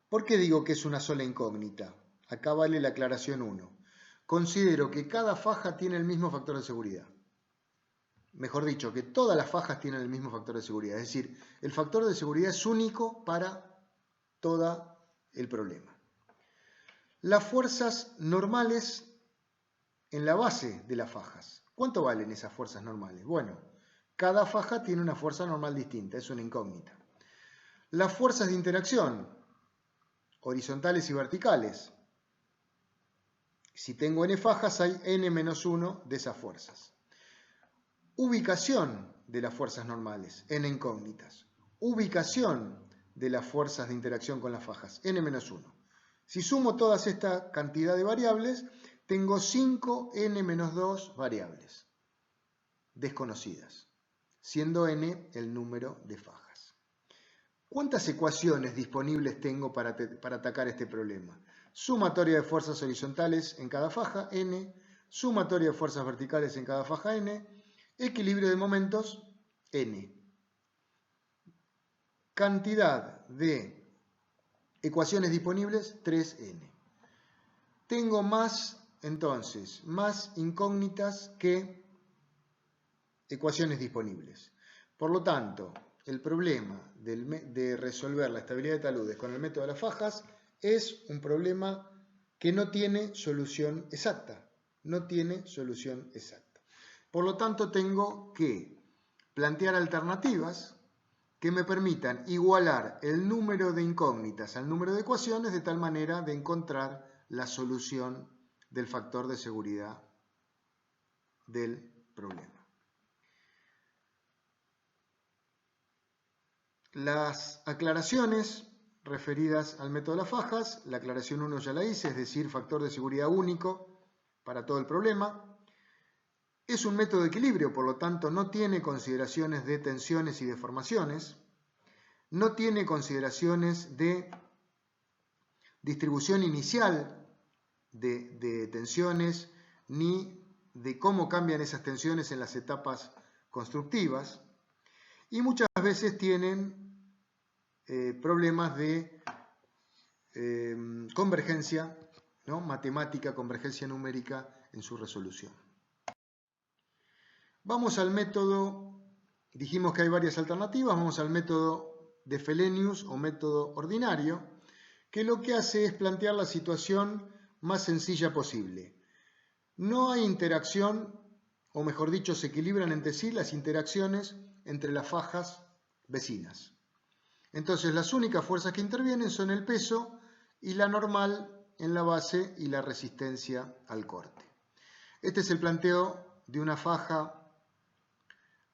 S1: ¿Por qué digo que es una sola incógnita? Acá vale la aclaración 1. Considero que cada faja tiene el mismo factor de seguridad. Mejor dicho, que todas las fajas tienen el mismo factor de seguridad. Es decir, el factor de seguridad es único para todo el problema. Las fuerzas normales en la base de las fajas. ¿Cuánto valen esas fuerzas normales? Bueno, cada faja tiene una fuerza normal distinta, es una incógnita. Las fuerzas de interacción, horizontales y verticales. Si tengo n fajas, hay n-1 de esas fuerzas. Ubicación de las fuerzas normales, n incógnitas. Ubicación de las fuerzas de interacción con las fajas, n-1. Si sumo todas esta cantidad de variables, tengo 5n-2 variables desconocidas, siendo n el número de fajas. ¿Cuántas ecuaciones disponibles tengo para atacar este problema? Sumatoria de fuerzas horizontales en cada faja, n. Sumatoria de fuerzas verticales en cada faja, n. Equilibrio de momentos, n. Cantidad de ecuaciones disponibles, 3n. Tengo entonces, más incógnitas que ecuaciones disponibles. Por lo tanto, el problema de resolver la estabilidad de taludes con el método de las fajas es un problema que no tiene solución exacta. No tiene solución exacta. Por lo tanto, tengo que plantear alternativas que me permitan igualar el número de incógnitas al número de ecuaciones de tal manera de encontrar la solución del factor de seguridad del problema. Las aclaraciones referidas al método de las fajas, la aclaración 1 ya la hice, es decir, factor de seguridad único para todo el problema. Es un método de equilibrio, por lo tanto no tiene consideraciones de tensiones y deformaciones, no tiene consideraciones de distribución inicial de tensiones, ni de cómo cambian esas tensiones en las etapas constructivas y muchas veces tienen problemas de convergencia, ¿no? Matemática, convergencia numérica en su resolución. Vamos al método, dijimos que hay varias alternativas, vamos al método de Fellenius o método ordinario, que lo que hace es plantear la situación más sencilla posible. No hay interacción, o mejor dicho, se equilibran entre sí las interacciones entre las fajas vecinas. Entonces, las únicas fuerzas que intervienen son el peso y la normal en la base y la resistencia al corte. Este es el planteo de una faja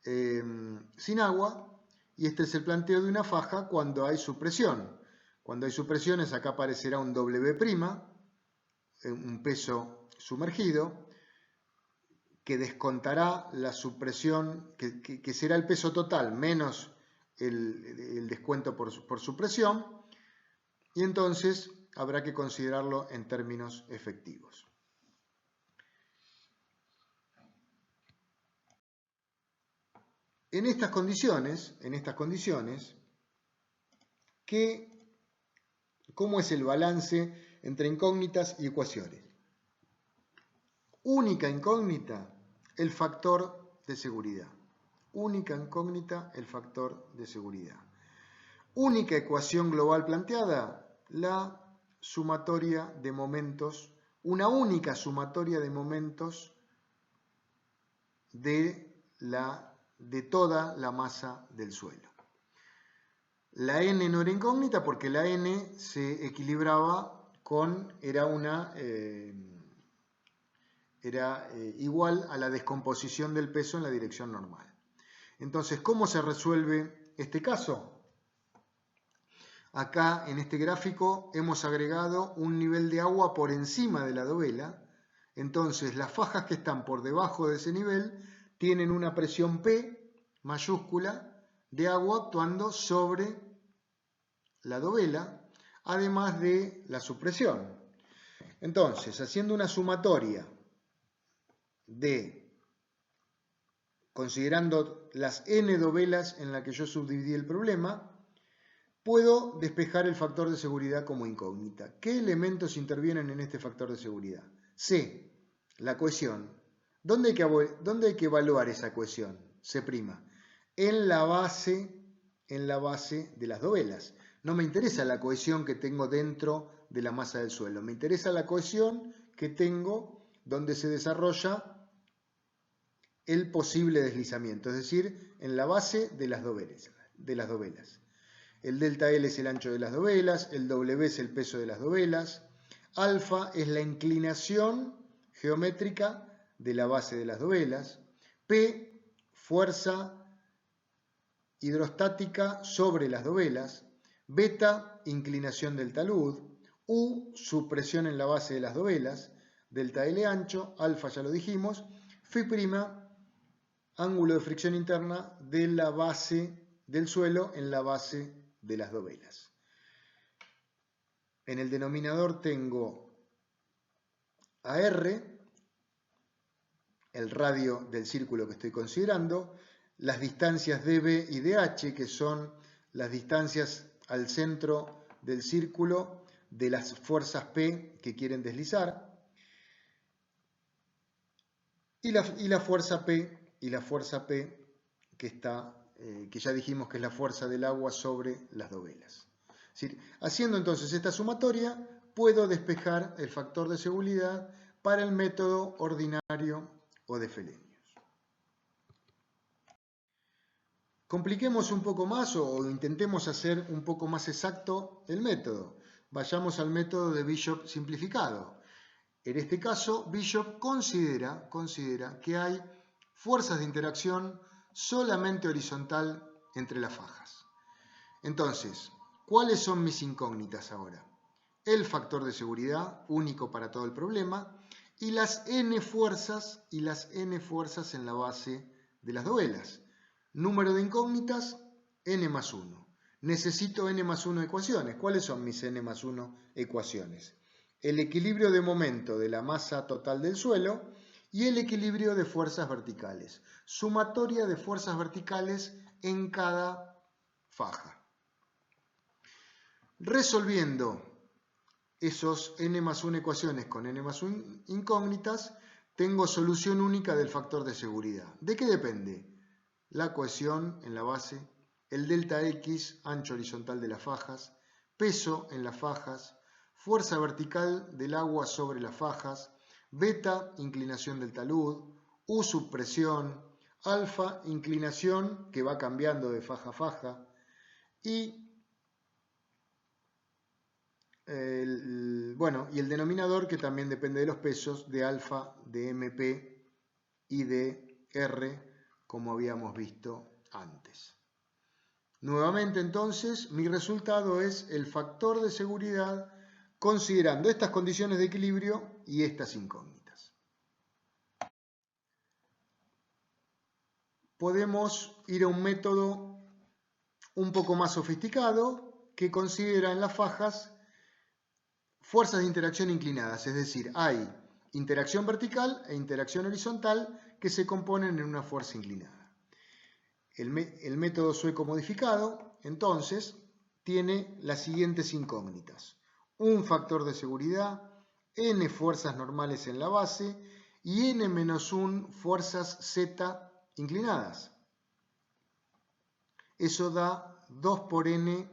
S1: sin agua y este es el planteo de una faja cuando hay supresión. Cuando hay supresiones, acá aparecerá un W', un peso sumergido, que descontará la supresión, que será el peso total menos el descuento por supresión, y entonces habrá que considerarlo en términos efectivos. En estas condiciones, ¿cómo es el balance entre incógnitas y ecuaciones? Única incógnita, el factor de seguridad. Única incógnita, el factor de seguridad. Única ecuación global planteada, la sumatoria de momentos, una única sumatoria de momentos de toda la masa del suelo. La n no era incógnita porque la n se equilibraba era igual a la descomposición del peso en la dirección normal. Entonces, ¿cómo se resuelve este caso? Acá en este gráfico hemos agregado un nivel de agua por encima de la dovela. Entonces, las fajas que están por debajo de ese nivel tienen una presión P mayúscula de agua actuando sobre la dovela, además de la supresión. Entonces, haciendo una sumatoria considerando las n dovelas en las que yo subdividí el problema, puedo despejar el factor de seguridad como incógnita. ¿Qué elementos intervienen en este factor de seguridad? C, la cohesión. ¿Dónde hay que evaluar esa cohesión? C'. En la base de las dovelas. No me interesa la cohesión que tengo dentro de la masa del suelo. Me interesa la cohesión que tengo donde se desarrolla el posible deslizamiento, es decir, en la base de las dovelas. El delta L es el ancho de las dovelas, el W es el peso de las dovelas, alfa es la inclinación geométrica de la base de las dovelas, P, fuerza hidrostática sobre las dovelas, beta, inclinación del talud, U, supresión en la base de las dovelas, delta L ancho, alfa ya lo dijimos, Φ', ángulo de fricción interna de la base del suelo en la base de las dovelas. En el denominador tengo a R, el radio del círculo que estoy considerando, las distancias dB y dH, que son las distancias al centro del círculo de las fuerzas P que quieren deslizar, y la fuerza P que ya dijimos que es la fuerza del agua sobre las dovelas. Es decir, haciendo entonces esta sumatoria, puedo despejar el factor de seguridad para el método ordinario o de Fellenius. Compliquemos un poco más o intentemos hacer un poco más exacto el método. Vayamos al método de Bishop simplificado. En este caso, Bishop considera que hay fuerzas de interacción solamente horizontal entre las fajas. Entonces, ¿cuáles son mis incógnitas ahora? El factor de seguridad, único para todo el problema, y las n fuerzas en la base de las dovelas. Número de incógnitas, n más 1. Necesito n más 1 ecuaciones. ¿Cuáles son mis n más 1 ecuaciones? El equilibrio de momento de la masa total del suelo y el equilibrio de fuerzas verticales. Sumatoria de fuerzas verticales en cada faja. Resolviendo esos n+1 ecuaciones con n+1 incógnitas, tengo solución única del factor de seguridad. ¿De qué depende? La cohesión en la base, el delta X, ancho horizontal de las fajas, peso en las fajas, fuerza vertical del agua sobre las fajas, beta, inclinación del talud, U subpresión, alfa, inclinación que va cambiando de faja a faja, y el denominador que también depende de los pesos de alfa, de MP y de R, como habíamos visto antes. Nuevamente entonces mi resultado es el factor de seguridad considerando estas condiciones de equilibrio y estas incógnitas. Podemos ir a un método un poco más sofisticado que considera en las fajas fuerzas de interacción inclinadas, es decir, hay interacción vertical e interacción horizontal que se componen en una fuerza inclinada. El método sueco modificado, entonces, tiene las siguientes incógnitas. Un factor de seguridad, n fuerzas normales en la base y n-1 fuerzas z inclinadas. Eso da 2 por n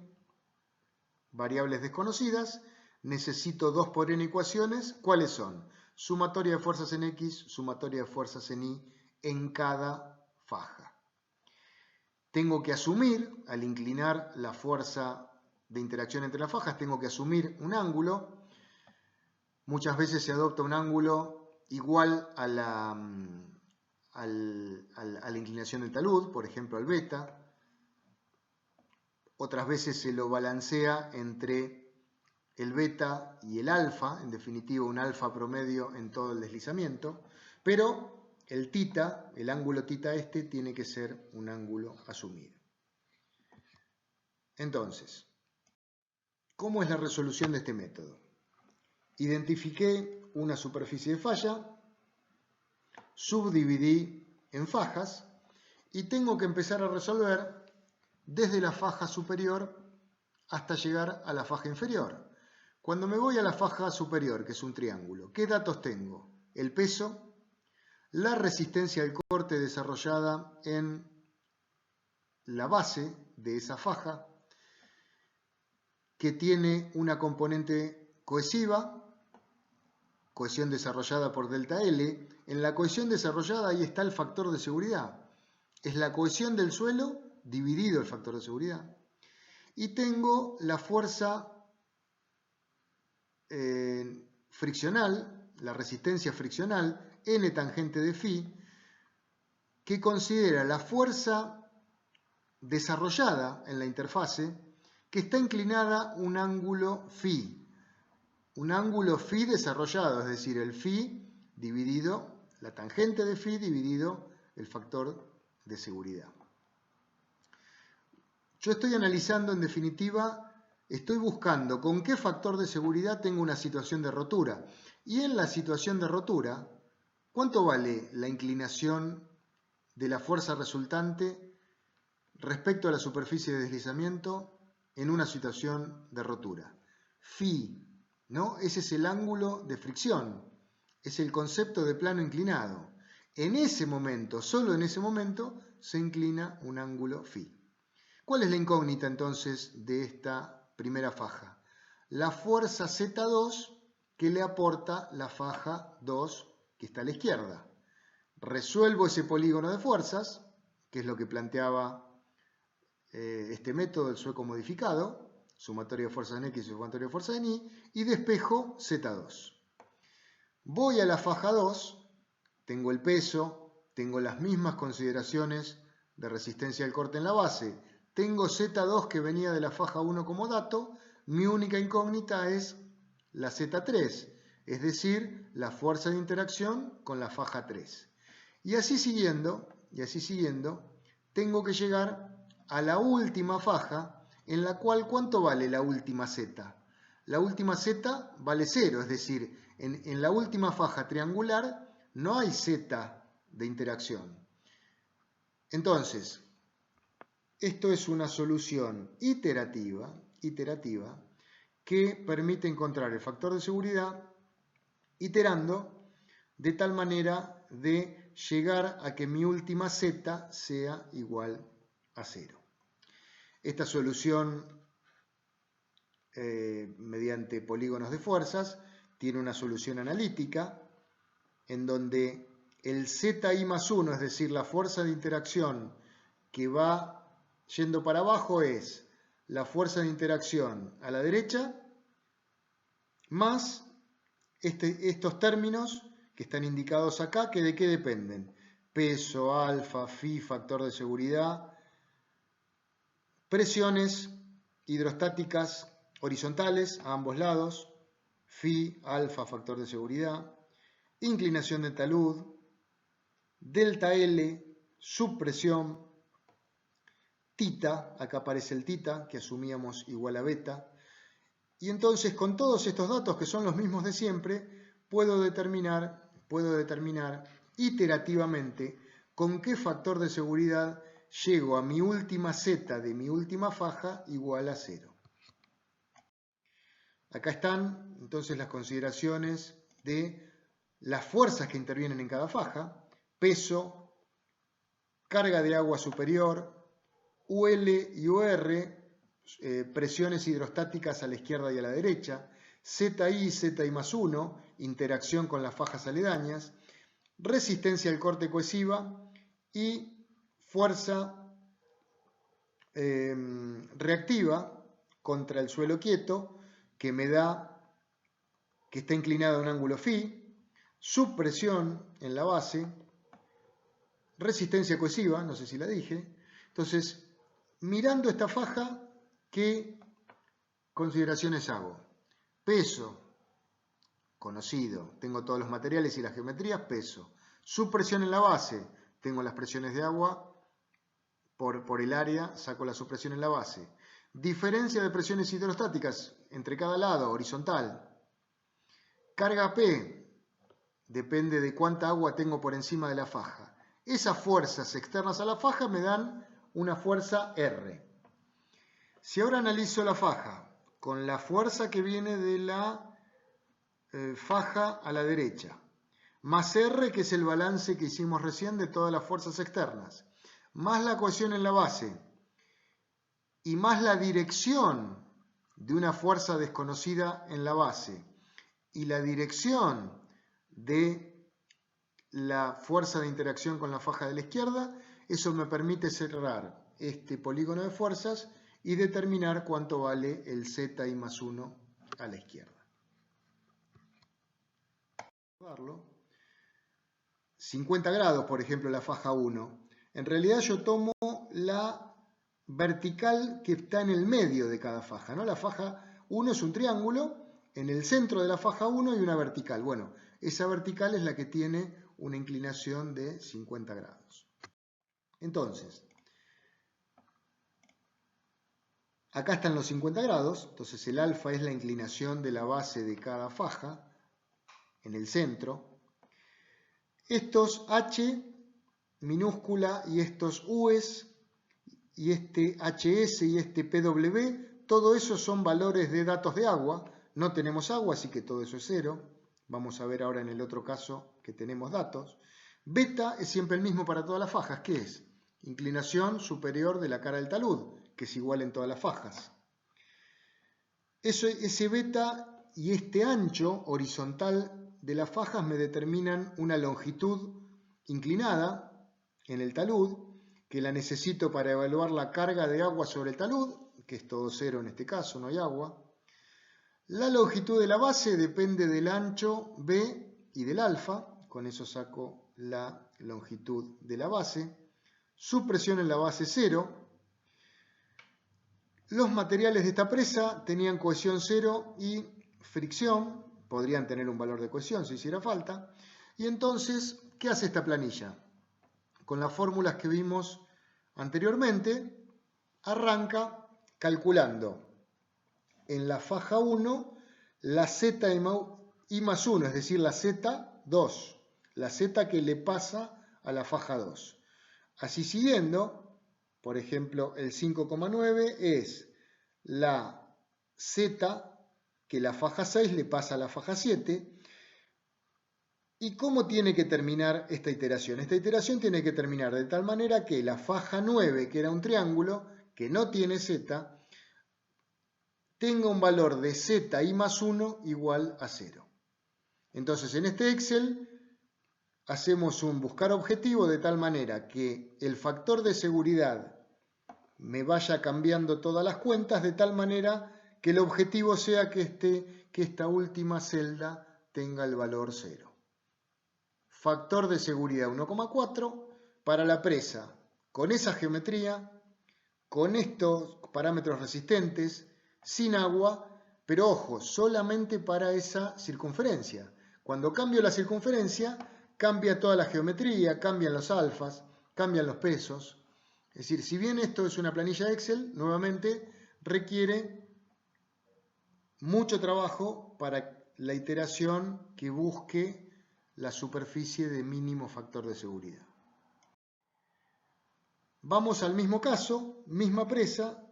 S1: variables desconocidas. Necesito 2 por n ecuaciones. ¿Cuáles son? Sumatoria de fuerzas en X, sumatoria de fuerzas en Y en cada faja. Tengo que asumir, al inclinar la fuerza de interacción entre las fajas, tengo que asumir un ángulo. Muchas veces se adopta un ángulo igual a la inclinación del talud, por ejemplo al beta. Otras veces se lo balancea entre el beta y el alfa, en definitiva un alfa promedio en todo el deslizamiento, pero el tita, el ángulo tita tiene que ser un ángulo asumido. Entonces, ¿cómo es la resolución de este método? Identifiqué una superficie de falla, subdividí en fajas y tengo que empezar a resolver desde la faja superior hasta llegar a la faja inferior. Cuando me voy a la faja superior, que es un triángulo, ¿qué datos tengo? El peso, la resistencia al corte desarrollada en la base de esa faja, que tiene una componente cohesiva, cohesión desarrollada por delta L. En la cohesión desarrollada ahí está el factor de seguridad. Es la cohesión del suelo dividido el factor de seguridad. Y tengo la fuerza friccional, la resistencia friccional, N tangente de phi, que considera la fuerza desarrollada en la interfase que está inclinada un ángulo phi. Un ángulo phi desarrollado, es decir, el phi dividido, la tangente de phi dividido el factor de seguridad. Yo estoy analizando, en definitiva, estoy buscando con qué factor de seguridad tengo una situación de rotura. Y en la situación de rotura, ¿cuánto vale la inclinación de la fuerza resultante respecto a la superficie de deslizamiento en una situación de rotura? Phi, ¿no? Ese es el ángulo de fricción, es el concepto de plano inclinado. En ese momento, solo en ese momento, se inclina un ángulo phi. ¿Cuál es la incógnita entonces de esta primera faja? La fuerza Z2 que le aporta la faja 2 que está a la izquierda. Resuelvo ese polígono de fuerzas, que es lo que planteaba este método del sueco modificado, sumatoria de fuerzas en X y sumatoria de fuerzas en Y, y despejo Z2. Voy a la faja 2, tengo el peso, tengo las mismas consideraciones de resistencia al corte en la base, tengo Z2 que venía de la faja 1 como dato, mi única incógnita es la Z3, es decir, la fuerza de interacción con la faja 3. Y así siguiendo, tengo que llegar a la última faja, en la cual, ¿cuánto vale la última Z? La última Z vale 0, es decir, en la última faja triangular no hay Z de interacción. Entonces, esto es una solución iterativa que permite encontrar el factor de seguridad iterando de tal manera de llegar a que mi última Z sea igual a 0. Esta solución mediante polígonos de fuerzas tiene una solución analítica en donde el ZI más 1, es decir, la fuerza de interacción que va yendo para abajo es la fuerza de interacción a la derecha más estos términos que están indicados acá, que de qué dependen. Peso, alfa, phi, factor de seguridad, presiones hidrostáticas horizontales a ambos lados, phi, alfa, factor de seguridad, inclinación de talud, delta L, subpresión, tita, acá aparece el tita, que asumíamos igual a beta, y entonces con todos estos datos que son los mismos de siempre, puedo determinar iterativamente con qué factor de seguridad llego a mi última Z de mi última faja igual a 0. Acá están entonces las consideraciones de las fuerzas que intervienen en cada faja: peso, carga de agua superior, UL y UR, presiones hidrostáticas a la izquierda y a la derecha, ZI y ZI más 1, interacción con las fajas aledañas, resistencia al corte cohesiva y fuerza reactiva contra el suelo quieto, que me da que está inclinada a un ángulo phi, subpresión en la base, resistencia cohesiva, no sé si la dije. Entonces, mirando esta faja, ¿qué consideraciones hago? Peso, conocido, tengo todos los materiales y las geometrías, peso. Subpresión en la base, tengo las presiones de agua por el área, saco la subpresión en la base. Diferencia de presiones hidrostáticas entre cada lado, horizontal. Carga P, depende de cuánta agua tengo por encima de la faja. Esas fuerzas externas a la faja me dan una fuerza R. Si ahora analizo la faja con la fuerza que viene de la faja a la derecha, más R, que es el balance que hicimos recién de todas las fuerzas externas, más la cohesión en la base y más la dirección de una fuerza desconocida en la base y la dirección de la fuerza de interacción con la faja de la izquierda, eso me permite cerrar este polígono de fuerzas y determinar cuánto vale el ZI más 1 a la izquierda. 50 grados, por ejemplo, la faja 1. En realidad yo tomo la vertical que está en el medio de cada faja, ¿no? La faja 1 es un triángulo, en el centro de la faja 1 hay una vertical. Bueno, esa vertical es la que tiene una inclinación de 50 grados. Entonces, acá están los 50 grados, entonces el alfa es la inclinación de la base de cada faja en el centro. Estos H minúscula y estos U's y este HS y este PW, todo eso son valores de datos de agua. No tenemos agua, así que todo eso es 0. Vamos a ver ahora en el otro caso que tenemos datos. Beta es siempre el mismo para todas las fajas. ¿Qué es? Inclinación superior de la cara del talud, que es igual en todas las fajas. Ese beta y este ancho horizontal de las fajas me determinan una longitud inclinada en el talud, que la necesito para evaluar la carga de agua sobre el talud, que es todo 0 en este caso, no hay agua. La longitud de la base depende del ancho B y del alfa, con eso saco la longitud de la base. Subpresión en la base 0. Los materiales de esta presa tenían cohesión 0 y fricción, podrían tener un valor de cohesión si hiciera falta. Y entonces, ¿qué hace esta planilla? Con las fórmulas que vimos anteriormente, arranca calculando en la faja 1 la ZI más 1, es decir, la Z2, la Z que le pasa a la faja 2. Así siguiendo, por ejemplo, el 5,9 es la Z que la faja 6 le pasa a la faja 7. ¿Y cómo tiene que terminar esta iteración? Esta iteración tiene que terminar de tal manera que la faja 9, que era un triángulo, que no tiene Z, tenga un valor de Z i más 1 igual a 0. Entonces, en este Excel hacemos un buscar objetivo de tal manera que el factor de seguridad me vaya cambiando todas las cuentas de tal manera que el objetivo sea que esta última celda tenga el valor 0. Factor de seguridad 1,4 para la presa con esa geometría, con estos parámetros resistentes, sin agua, pero ojo, solamente para esa circunferencia. Cuando cambio la circunferencia, cambia toda la geometría, cambian los alfas, cambian los pesos. Es decir, si bien esto es una planilla Excel, nuevamente requiere mucho trabajo para la iteración que busque la superficie de mínimo factor de seguridad. Vamos al mismo caso, misma presa,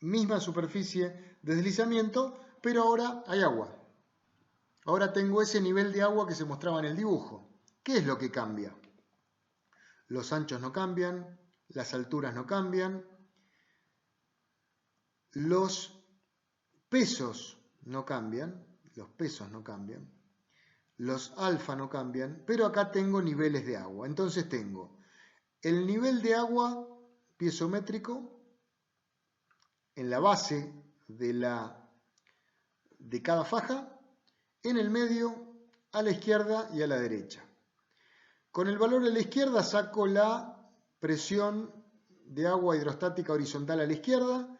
S1: misma superficie de deslizamiento, pero ahora hay agua. Ahora tengo ese nivel de agua que se mostraba en el dibujo. ¿Qué es lo que cambia? Los anchos no cambian, las alturas no cambian, los pesos no cambian, los alfa no cambian, pero acá tengo niveles de agua. Entonces tengo el nivel de agua piezométrico en la base de cada faja, en el medio, a la izquierda y a la derecha. Con el valor de la izquierda saco la presión de agua hidrostática horizontal a la izquierda,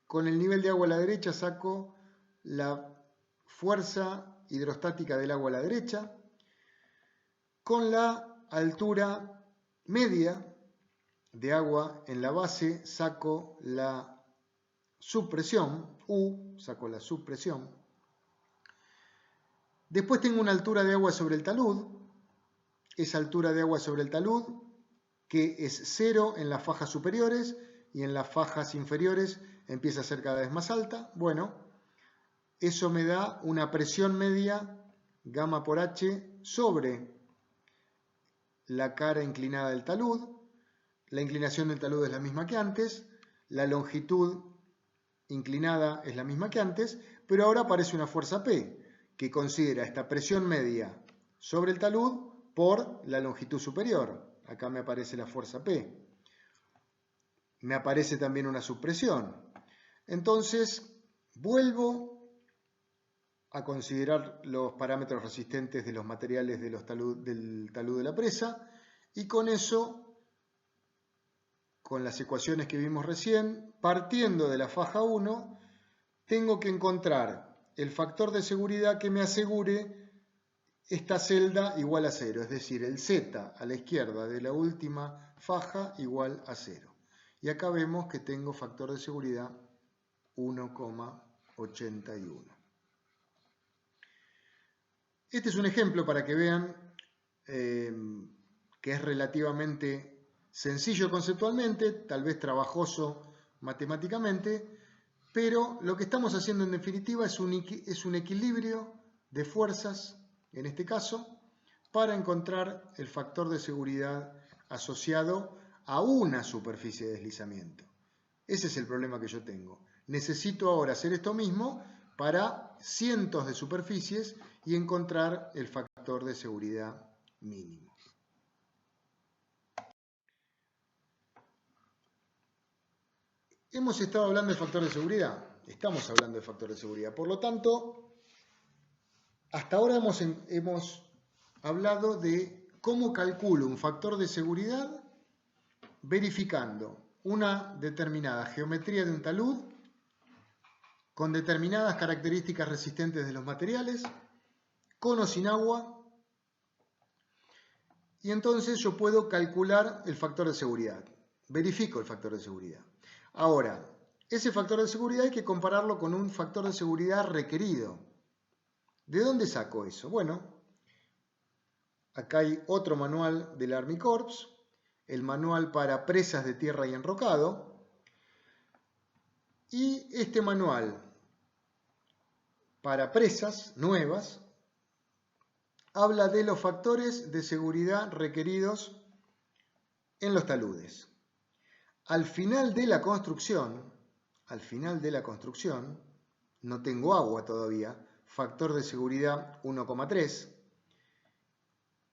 S1: con el nivel de agua a la derecha saco la fuerza hidrostática del agua a la derecha, con la altura media de agua en la base saco la subpresión, U, saco la subpresión. Después tengo una altura de agua sobre el talud, esa altura de agua sobre el talud que es 0 en las fajas superiores y en las fajas inferiores empieza a ser cada vez más alta. Bueno, eso me da una presión media gamma por H sobre la cara inclinada del talud. La inclinación del talud es la misma que antes, la longitud inclinada es la misma que antes, pero ahora aparece una fuerza P que considera esta presión media sobre el talud por la longitud superior. Acá me aparece la fuerza P. Me aparece también una subpresión. Entonces, vuelvo a considerar los parámetros resistentes de los materiales del talud de la presa y con eso, con las ecuaciones que vimos recién, partiendo de la faja 1, tengo que encontrar el factor de seguridad que me asegure esta celda igual a 0, es decir, el Z a la izquierda de la última faja igual a 0. Y acá vemos que tengo factor de seguridad 1,81. Este es un ejemplo para que vean que es relativamente sencillo conceptualmente, tal vez trabajoso matemáticamente, pero lo que estamos haciendo en definitiva es un equilibrio de fuerzas, en este caso, para encontrar el factor de seguridad asociado a una superficie de deslizamiento. Ese es el problema que yo tengo. Necesito ahora hacer esto mismo para cientos de superficies y encontrar el factor de seguridad mínimo. Hemos estado hablando del factor de seguridad, estamos hablando del factor de seguridad. Por lo tanto, hasta ahora hemos hablado de cómo calculo un factor de seguridad verificando una determinada geometría de un talud con determinadas características resistentes de los materiales, con o sin agua, y entonces yo puedo calcular el factor de seguridad. Verifico el factor de seguridad. Ahora, ese factor de seguridad hay que compararlo con un factor de seguridad requerido. ¿De dónde saco eso? Bueno, Acá hay otro manual del Army Corps, el manual para presas de tierra y enrocado. Y este manual para presas nuevas habla de los factores de seguridad requeridos en los taludes. Al final de la construcción, no tengo agua todavía, factor de seguridad 1,3.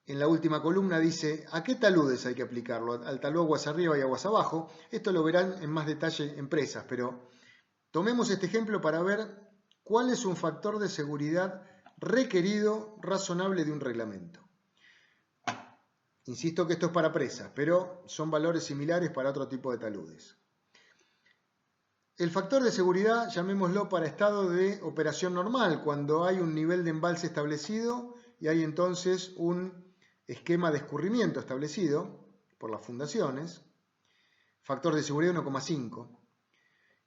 S1: En la última columna dice a qué taludes hay que aplicarlo, al talud aguas arriba y aguas abajo. Esto lo verán en más detalle en presas, pero tomemos este ejemplo para ver cuál es un factor de seguridad requerido razonable de un reglamento. Insisto que esto es para presas, pero son valores similares para otro tipo de taludes. El factor de seguridad, llamémoslo para estado de operación normal, cuando hay un nivel de embalse establecido y hay entonces un esquema de escurrimiento establecido por las fundaciones. Factor de seguridad 1,5.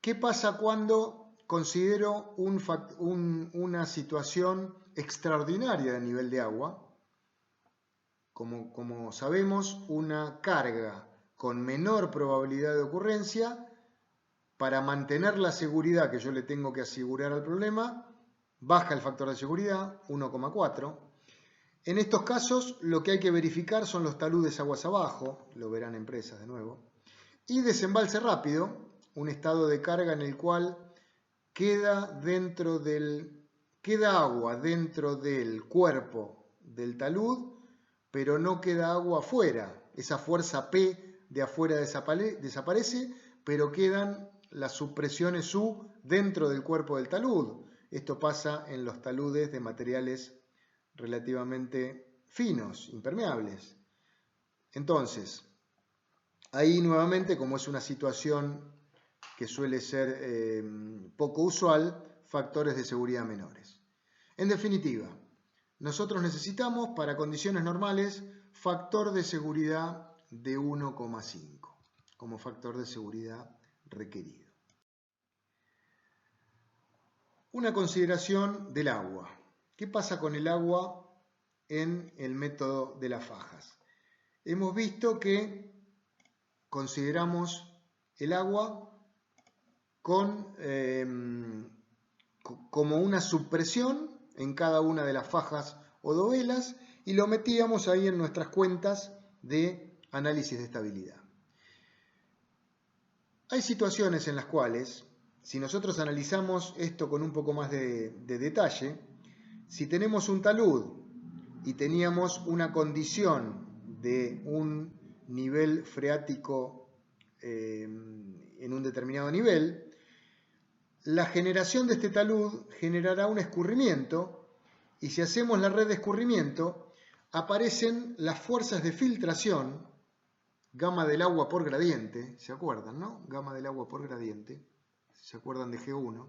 S1: ¿Qué pasa cuando considero una situación extraordinaria de nivel de agua? Como sabemos, una carga con menor probabilidad de ocurrencia, para mantener la seguridad que yo le tengo que asegurar al problema, baja el factor de seguridad, 1,4. En estos casos, lo que hay que verificar son los taludes aguas abajo, lo verán en presas de nuevo, y desembalse rápido, un estado de carga en el cual queda agua dentro del cuerpo del talud, pero no queda agua afuera. Esa fuerza P de afuera desaparece, pero quedan las subpresiones U dentro del cuerpo del talud. Esto pasa en los taludes de materiales relativamente finos, impermeables. Entonces, ahí nuevamente, como es una situación que suele ser poco usual, factores de seguridad menores. En definitiva, nosotros necesitamos para condiciones normales factor de seguridad de 1,5 como factor de seguridad requerido. Una consideración del agua. ¿Qué pasa con el agua en el método de las fajas? Hemos visto que consideramos el agua como una subpresión en cada una de las fajas o dovelas y lo metíamos ahí en nuestras cuentas de análisis de estabilidad. Hay situaciones en las cuales, si nosotros analizamos esto con un poco más de detalle, si tenemos un talud y teníamos una condición de un nivel freático en un determinado nivel, la generación de este talud generará un escurrimiento y si hacemos la red de escurrimiento aparecen las fuerzas de filtración, gamma del agua por gradiente, ¿se acuerdan, no? Gamma del agua por gradiente, ¿se acuerdan de G1?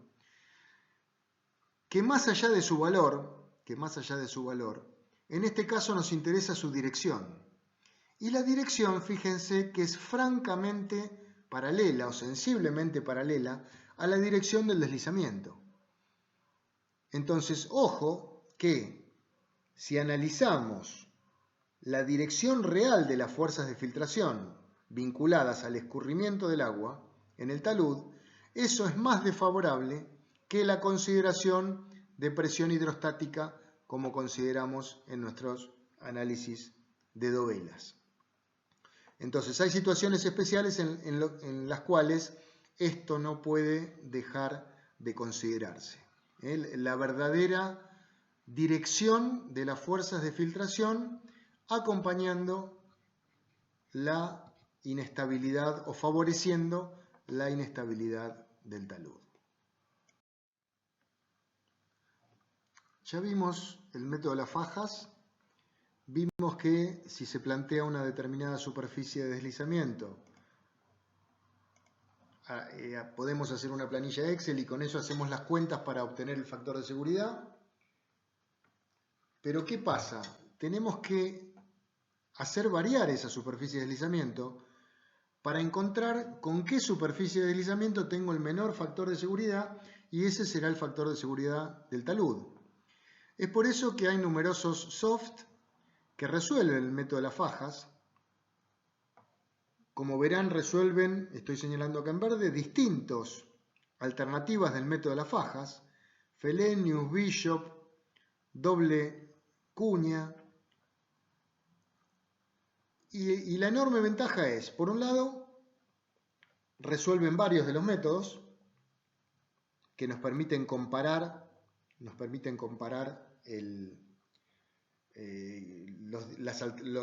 S1: Que más allá de su valor, en este caso nos interesa su dirección. Y la dirección, fíjense que es francamente paralela o sensiblemente paralela a la dirección del deslizamiento. Entonces, ojo que si analizamos la dirección real de las fuerzas de filtración vinculadas al escurrimiento del agua en el talud, eso es más desfavorable que la consideración de presión hidrostática como consideramos en nuestros análisis de dovelas. Entonces hay situaciones especiales en las cuales esto no puede dejar de considerarse. La verdadera dirección de las fuerzas de filtración acompañando la inestabilidad o favoreciendo la inestabilidad del talud. Ya vimos el método de las fajas, vimos que si se plantea una determinada superficie de deslizamiento, podemos hacer una planilla Excel y con eso hacemos las cuentas para obtener el factor de seguridad. Pero ¿qué pasa? Tenemos que hacer variar esa superficie de deslizamiento para encontrar con qué superficie de deslizamiento tengo el menor factor de seguridad y ese será el factor de seguridad del talud. Es por eso que hay numerosos soft que resuelven el método de las fajas. Como verán, resuelven, estoy señalando acá en verde, distintas alternativas del método de las fajas. Fellenius, Bishop, doble cuña. Y la enorme ventaja es, por un lado, resuelven varios de los métodos que nos permiten comparar los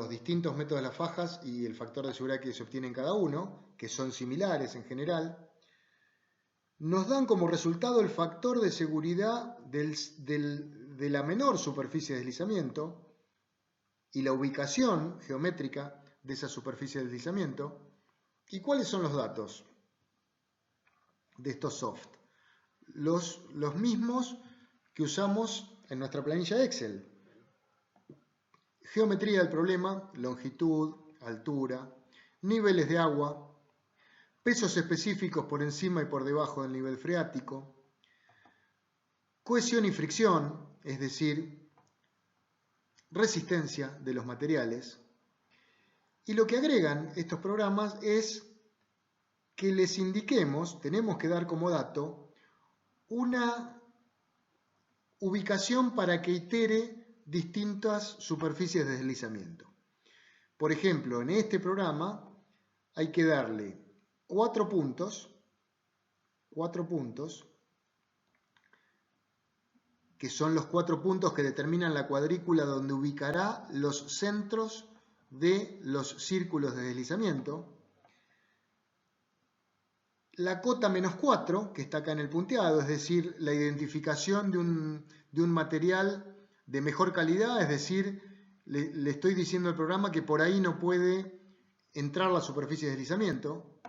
S1: distintos métodos de las fajas y el factor de seguridad que se obtiene en cada uno, que son similares en general. Nos dan como resultado el factor de seguridad de la menor superficie de deslizamiento y la ubicación geométrica de esa superficie de deslizamiento. ¿Y cuáles son los datos de estos soft? Los mismos que usamos en nuestra planilla de Excel. Geometría del problema, longitud, altura, niveles de agua, pesos específicos por encima y por debajo del nivel freático, cohesión y fricción, es decir, resistencia de los materiales. Y lo que agregan estos programas es que les indiquemos, tenemos que dar como dato, una ubicación para que itere distintas superficies de deslizamiento. Por ejemplo, en este programa hay que darle 4 puntos, que son los 4 puntos que determinan la cuadrícula donde ubicará los centros de los círculos de deslizamiento. La cota -4, que está acá en el punteado, es decir, la identificación de un material de mejor calidad, es decir, le estoy diciendo al programa que por ahí no puede entrar la superficie de deslizamiento.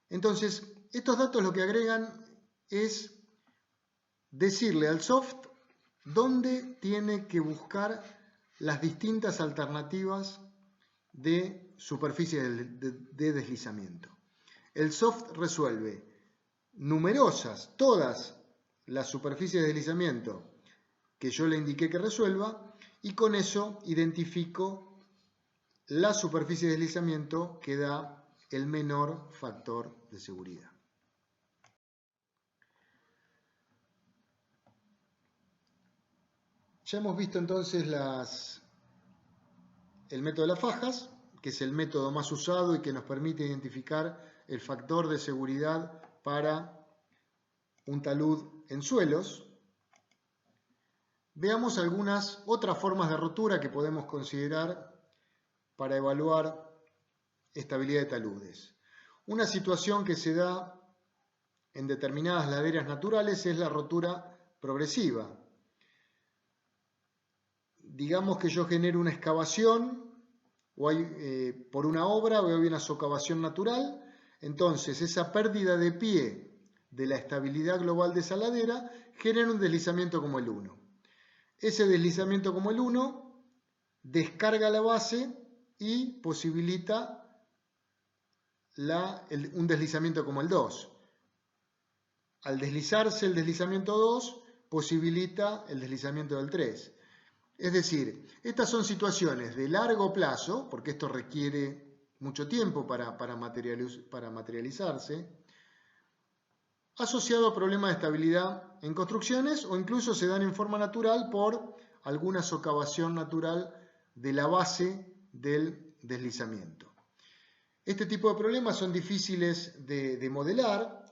S1: Entonces, estos datos lo que agregan es decirle al soft dónde tiene que buscar las distintas alternativas de superficie de deslizamiento. El soft resuelve todas las superficies de deslizamiento que yo le indiqué que resuelva, y con eso identifico la superficie de deslizamiento que da el menor factor de seguridad. Ya hemos visto entonces el método de las fajas, que es el método más usado y que nos permite identificar el factor de seguridad para un talud en suelos. Veamos algunas otras formas de rotura que podemos considerar para evaluar estabilidad de taludes. Una situación que se da en determinadas laderas naturales es la rotura progresiva. Digamos que yo genero una excavación por una obra, o hay una socavación natural, entonces esa pérdida de pie de la estabilidad global de esa ladera genera un deslizamiento como el 1. Ese deslizamiento como el 1 descarga la base y posibilita un deslizamiento como el 2. Al deslizarse el deslizamiento 2, posibilita el deslizamiento del 3. Es decir, estas son situaciones de largo plazo, porque esto requiere mucho tiempo para materializarse, asociado a problemas de estabilidad en construcciones, o incluso se dan en forma natural por alguna socavación natural de la base del deslizamiento. Este tipo de problemas son difíciles de modelar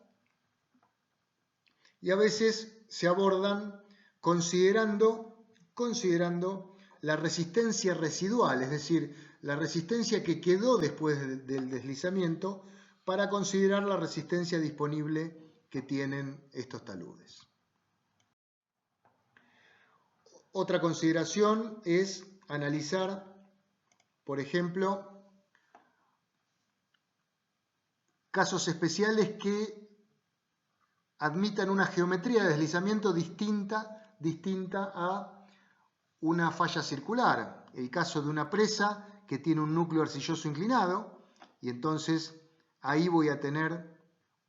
S1: y a veces se abordan considerando la resistencia residual, es decir, la resistencia que quedó después del deslizamiento, para considerar la resistencia disponible que tienen estos taludes. Otra consideración es analizar, por ejemplo, casos especiales que admitan una geometría de deslizamiento distinta a una falla circular. El caso de una presa que tiene un núcleo arcilloso inclinado, y entonces ahí voy a tener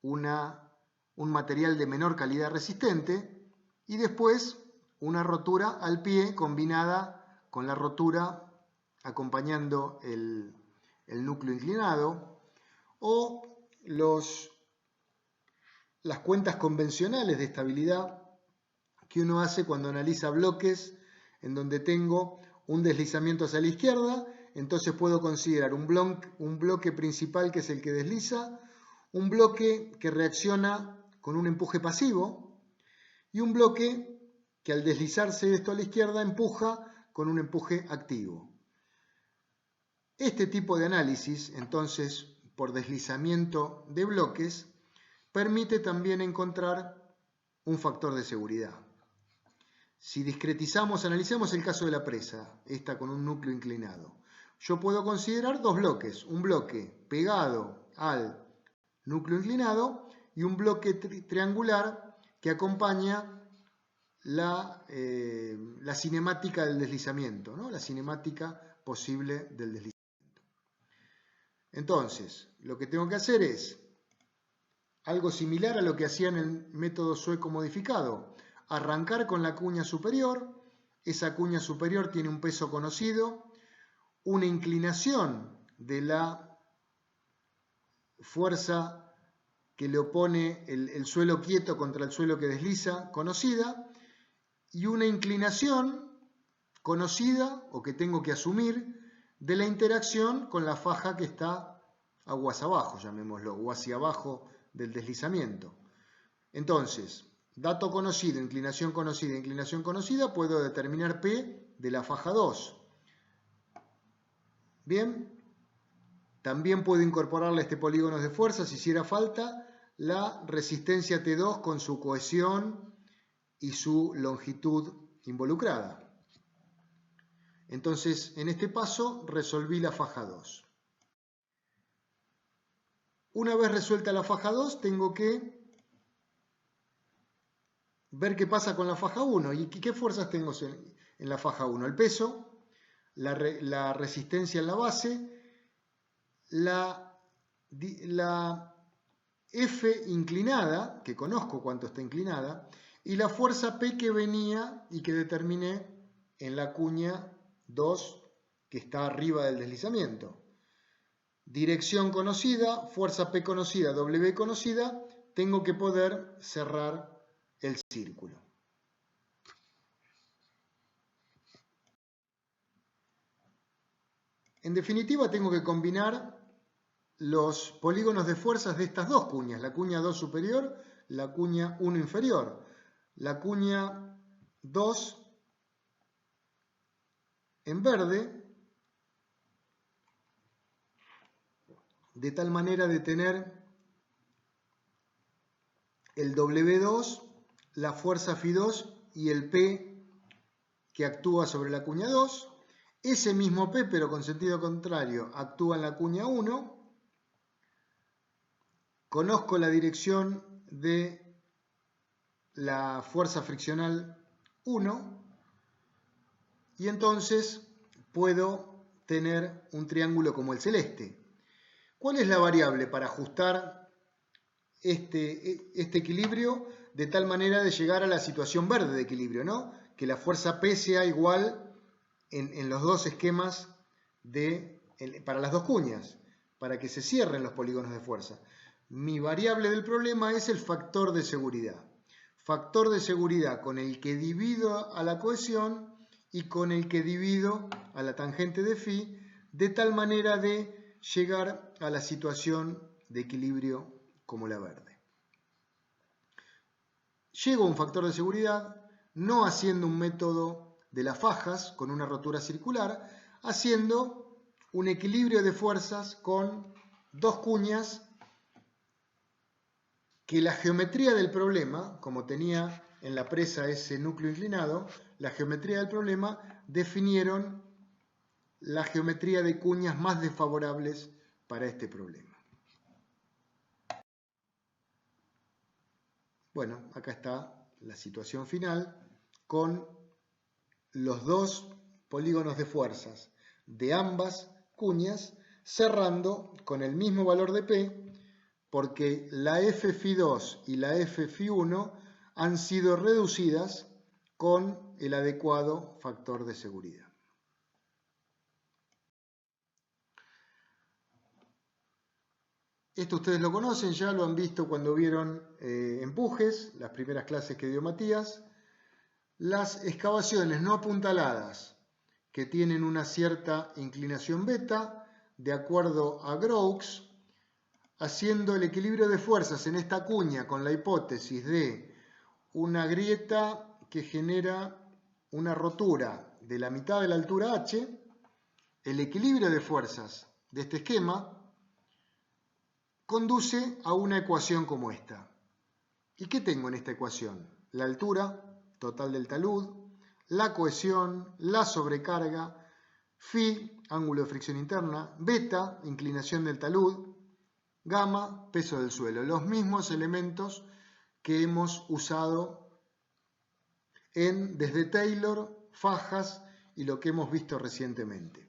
S1: un material de menor calidad resistente, y después una rotura al pie combinada con la rotura acompañando el núcleo inclinado, o las cuentas convencionales de estabilidad que uno hace cuando analiza bloques en donde tengo un deslizamiento hacia la izquierda. Entonces puedo considerar un bloque principal, que es el que desliza, un bloque que reacciona con un empuje pasivo y un bloque que al deslizarse esto a la izquierda empuja con un empuje activo. Este tipo de análisis, entonces, por deslizamiento de bloques, permite también encontrar un factor de seguridad. Si discretizamos, analicemos el caso de la presa, esta con un núcleo inclinado. Yo puedo considerar dos bloques, un bloque pegado al núcleo inclinado y un bloque triangular que acompaña la cinemática del deslizamiento, ¿no? La cinemática posible del deslizamiento. Entonces, lo que tengo que hacer es algo similar a lo que hacía en el método sueco modificado. Arrancar con la cuña superior. Esa cuña superior tiene un peso conocido, una inclinación de la fuerza que le opone el suelo quieto contra el suelo que desliza, conocida, y una inclinación conocida o que tengo que asumir de la interacción con la faja que está aguas abajo, llamémoslo, o hacia abajo del deslizamiento. Entonces, dato conocido, inclinación conocida, puedo determinar P de la faja 2. Bien, también puedo incorporarle a este polígono de fuerza, si hiciera falta, la resistencia T2 con su cohesión y su longitud involucrada. Entonces, en este paso resolví la faja 2. Una vez resuelta la faja 2, tengo que ver qué pasa con la faja 1. ¿Y qué fuerzas tengo en la faja 1? El peso, la resistencia en la base, la F inclinada, que conozco cuánto está inclinada, y la fuerza P que venía y que determiné en la cuña 2 que está arriba del deslizamiento. Dirección conocida, fuerza P conocida, W conocida, tengo que poder cerrar el círculo. En definitiva, tengo que combinar los polígonos de fuerzas de estas dos cuñas, la cuña 2 superior, la cuña 1 inferior. La cuña 2 en verde, de tal manera de tener el W2, la fuerza Φ2 y el P que actúa sobre la cuña 2. Ese mismo P, pero con sentido contrario, actúa en la cuña 1. Conozco la dirección de la fuerza friccional 1 y entonces puedo tener un triángulo como el celeste. ¿Cuál es la variable para ajustar este equilibrio de tal manera de llegar a la situación verde de equilibrio, ¿no? Que la fuerza P sea igual en los dos esquemas para las dos cuñas, para que se cierren los polígonos de fuerza? Mi variable del problema es el factor de seguridad. Factor de seguridad con el que divido a la cohesión y con el que divido a la tangente de Φ, de tal manera de llegar a la situación de equilibrio como la verde. Llego a un factor de seguridad no haciendo un método de las fajas con una rotura circular, haciendo un equilibrio de fuerzas con dos cuñas que la geometría del problema, como tenía en la presa ese núcleo inclinado, la geometría del problema definieron la geometría de cuñas más desfavorables para este problema. Bueno, acá está la situación final con los dos polígonos de fuerzas de ambas cuñas cerrando con el mismo valor de P, porque la F2 y la F1 han sido reducidas con el adecuado factor de seguridad. Esto ustedes lo conocen, ya lo han visto cuando vieron empujes, las primeras clases que dio Matías. Las excavaciones no apuntaladas, que tienen una cierta inclinación beta, de acuerdo a Groves, haciendo el equilibrio de fuerzas en esta cuña con la hipótesis de una grieta que genera una rotura de la mitad de la altura h, el equilibrio de fuerzas de este esquema conduce a una ecuación como esta. ¿Y qué tengo en esta ecuación? La altura total del talud, la cohesión, la sobrecarga, phi, ángulo de fricción interna, beta, inclinación del talud, gamma, peso del suelo. Los mismos elementos que hemos usado desde Taylor, Fajas y lo que hemos visto recientemente.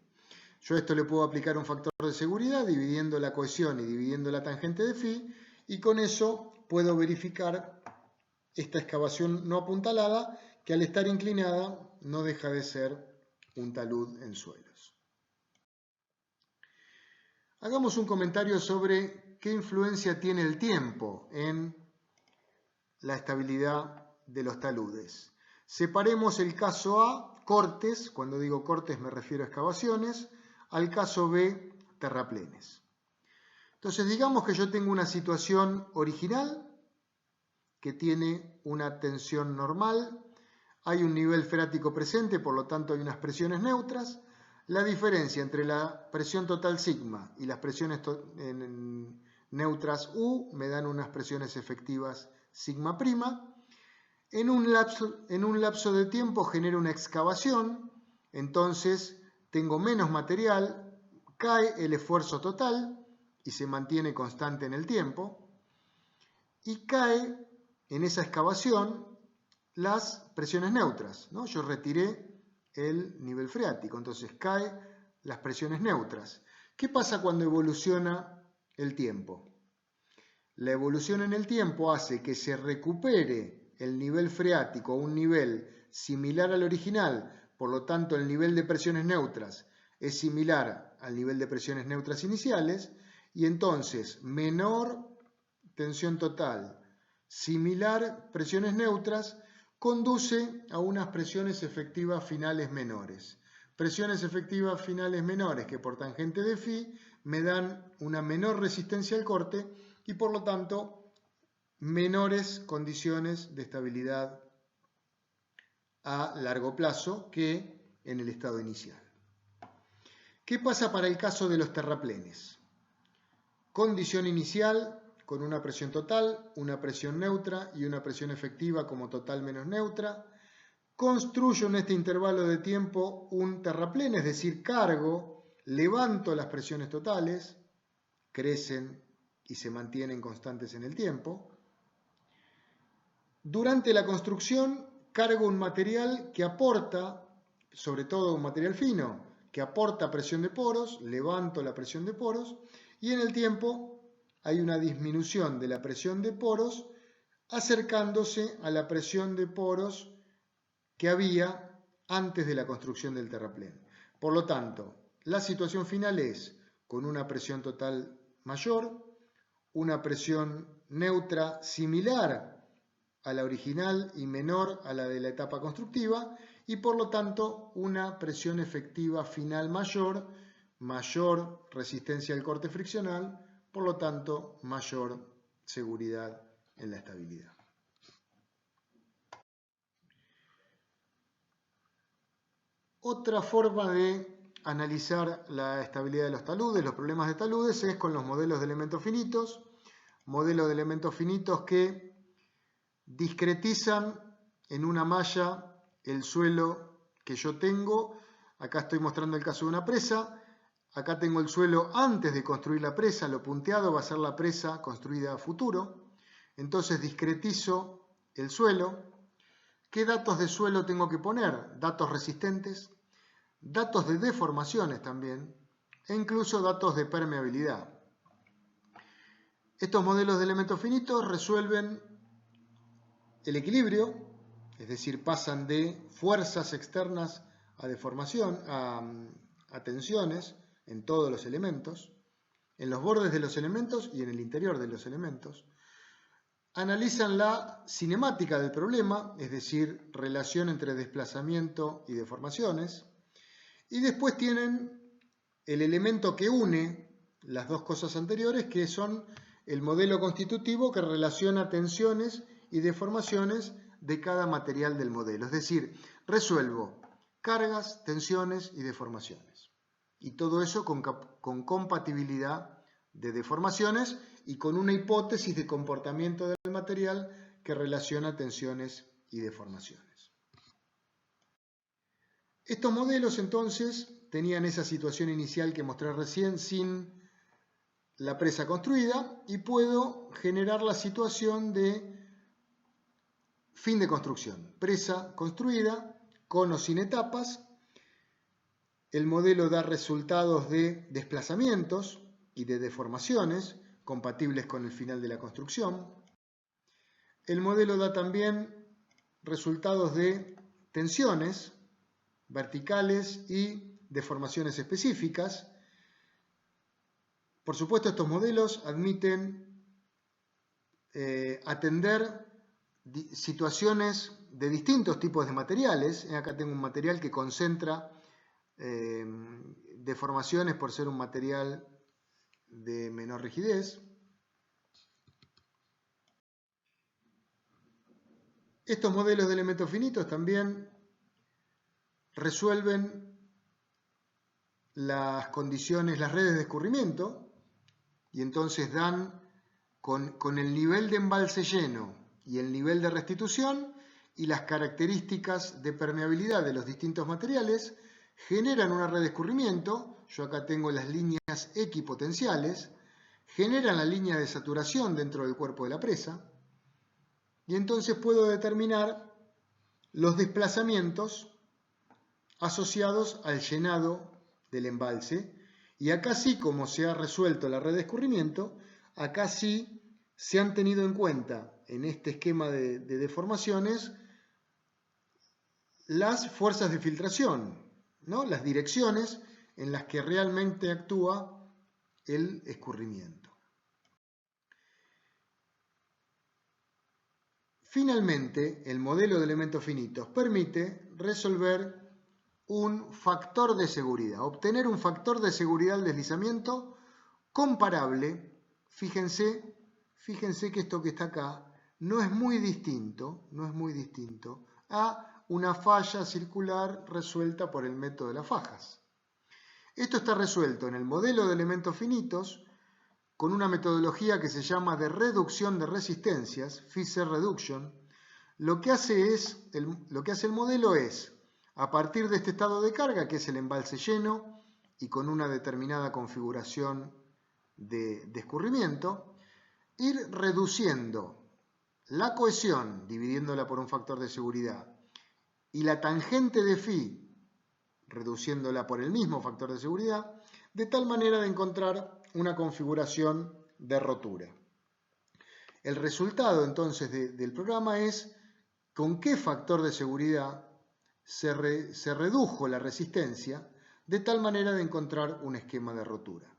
S1: Yo a esto le puedo aplicar un factor de seguridad dividiendo la cohesión y dividiendo la tangente de phi, y con eso puedo verificar esta excavación no apuntalada, que al estar inclinada no deja de ser un talud en suelos. Hagamos un comentario sobre qué influencia tiene el tiempo en la estabilidad de los taludes. Separemos el caso A, cortes, cuando digo cortes me refiero a excavaciones, al caso B, terraplenes. Entonces digamos que yo tengo una situación original que tiene una tensión normal, hay un nivel freático presente, por lo tanto hay unas presiones neutras. La diferencia entre la presión total sigma y las presiones neutras U me dan unas presiones efectivas sigma prima. En un lapso de tiempo genera una excavación, entonces tengo menos material, cae el esfuerzo total y se mantiene constante en el tiempo, y cae en esa excavación las presiones neutras, ¿no? Yo retiré el nivel freático, entonces caen las presiones neutras. ¿Qué pasa cuando evoluciona el tiempo? La evolución en el tiempo hace que se recupere el nivel freático a un nivel similar al original, por lo tanto el nivel de presiones neutras es similar al nivel de presiones neutras iniciales, y entonces menor tensión total, similar presiones neutras, conduce a unas presiones efectivas finales menores. Presiones efectivas finales menores que por tangente de phi me dan una menor resistencia al corte y por lo tanto menores condiciones de estabilidad a largo plazo que en el estado inicial. ¿Qué pasa para el caso de los terraplenes? Condición inicial con una presión total, una presión neutra y una presión efectiva como total menos neutra. Construyo en este intervalo de tiempo un terraplén, es decir, cargo, levanto las presiones totales, crecen y se mantienen constantes en el tiempo. Durante la construcción cargo un material que aporta, sobre todo un material fino, que aporta presión de poros, levanto la presión de poros, y en el tiempo hay una disminución de la presión de poros acercándose a la presión de poros que había antes de la construcción del terraplén. Por lo tanto, la situación final es con una presión total mayor, una presión neutra similar a la original y menor a la de la etapa constructiva, y por lo tanto una presión efectiva final mayor, mayor resistencia al corte friccional, por lo tanto mayor seguridad en la estabilidad. Otra forma de analizar la estabilidad de los taludes, los problemas de taludes, es con los modelos de elementos finitos. Modelos de elementos finitos que discretizan en una malla el suelo que yo tengo. Acá estoy mostrando el caso de una presa. Acá tengo el suelo antes de construir la presa. Lo punteado va a ser la presa construida a futuro. Entonces discretizo el suelo. ¿Qué datos de suelo tengo que poner? Datos resistentes, datos de deformaciones también, e incluso datos de permeabilidad. Estos modelos de elementos finitos resuelven el equilibrio, es decir, pasan de fuerzas externas a deformación, a tensiones en todos los elementos. en los bordes de los elementos y en el interior de los elementos. Analizan la cinemática del problema, es decir, relación entre desplazamiento y deformaciones. Y después tienen el elemento que une las dos cosas anteriores, que son el modelo constitutivo que relaciona tensiones y deformaciones de cada material del modelo. Es decir, resuelvo cargas, tensiones y deformaciones. Y todo eso con compatibilidad de deformaciones y con una hipótesis de comportamiento del material que relaciona tensiones y deformaciones. Estos modelos entonces tenían esa situación inicial que mostré recién sin la presa construida y puedo generar la situación de fin de construcción. Presa construida, con o sin etapas. El modelo da resultados de desplazamientos y de deformaciones compatibles con el final de la construcción. El modelo da también resultados de tensiones verticales y deformaciones específicas. Por supuesto, estos modelos admiten atender situaciones de distintos tipos de materiales. Acá tengo un material que concentra deformaciones por ser un material de menor rigidez. Estos modelos de elementos finitos también resuelven las condiciones, las redes de escurrimiento, y entonces dan con el nivel de embalse lleno y el nivel de restitución y las características de permeabilidad de los distintos materiales, generan una red de escurrimiento. Yo acá tengo las líneas equipotenciales, generan la línea de saturación dentro del cuerpo de la presa, y entonces puedo determinar los desplazamientos asociados al llenado del embalse. Y acá sí, como se ha resuelto la red de escurrimiento, acá sí se han tenido en cuenta en este esquema de deformaciones las fuerzas de filtración, ¿no? Las direcciones en las que realmente actúa el escurrimiento. Finalmente, el modelo de elementos finitos permite resolver un factor de seguridad, obtener un factor de seguridad del deslizamiento comparable. Fíjense que esto que está acá no es muy distinto a una falla circular resuelta por el método de las fajas. Esto está resuelto en el modelo de elementos finitos con una metodología que se llama de reducción de resistencias, Fisher Reduction. Lo que hace el modelo es, a partir de este estado de carga, que es el embalse lleno y con una determinada configuración de escurrimiento, ir reduciendo la cohesión, dividiéndola por un factor de seguridad, y la tangente de phi, reduciéndola por el mismo factor de seguridad, de tal manera de encontrar una configuración de rotura. El resultado entonces del programa es con qué factor de seguridad se redujo la resistencia de tal manera de encontrar un esquema de rotura.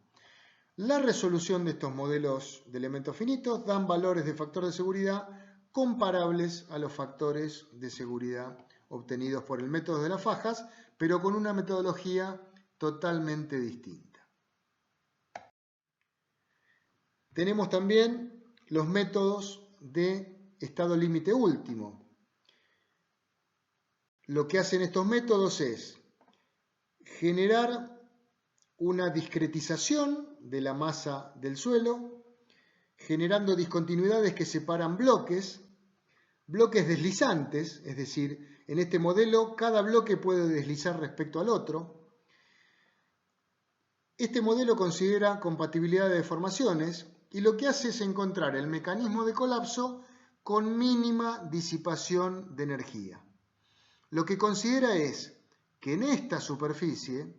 S1: La resolución de estos modelos de elementos finitos dan valores de factor de seguridad comparables a los factores de seguridad obtenidos por el método de las fajas, pero con una metodología totalmente distinta. Tenemos también los métodos de estado límite último. Lo que hacen estos métodos es generar una discretización de la masa del suelo, generando discontinuidades que separan bloques deslizantes, es decir, en este modelo cada bloque puede deslizar respecto al otro. Este modelo considera compatibilidad de deformaciones y lo que hace es encontrar el mecanismo de colapso con mínima disipación de energía. Lo que considera es que en esta superficie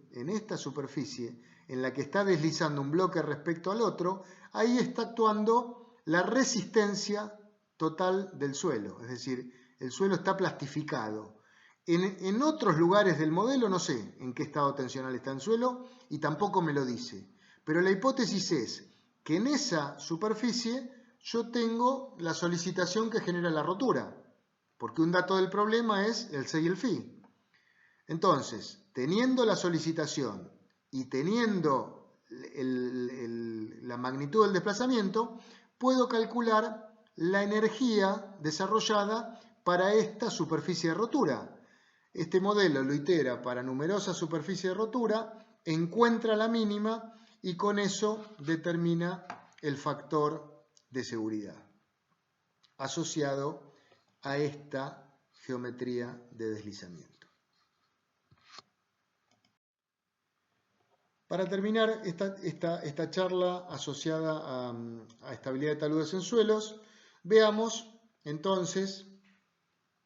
S1: en la que está deslizando un bloque respecto al otro, ahí está actuando la resistencia total del suelo, es decir, el suelo está plastificado. En otros lugares del modelo no sé en qué estado tensional está el suelo y tampoco me lo dice, Pero la hipótesis es que en esa superficie yo tengo la solicitación que genera la rotura, porque un dato del problema es el C y el Φ. Entonces, teniendo la solicitación y teniendo la magnitud del desplazamiento, puedo calcular la energía desarrollada para esta superficie de rotura. Este modelo lo itera para numerosas superficies de rotura, encuentra la mínima y con eso determina el factor de seguridad asociado a esta geometría de deslizamiento. Para terminar esta charla asociada a estabilidad de taludes en suelos, veamos entonces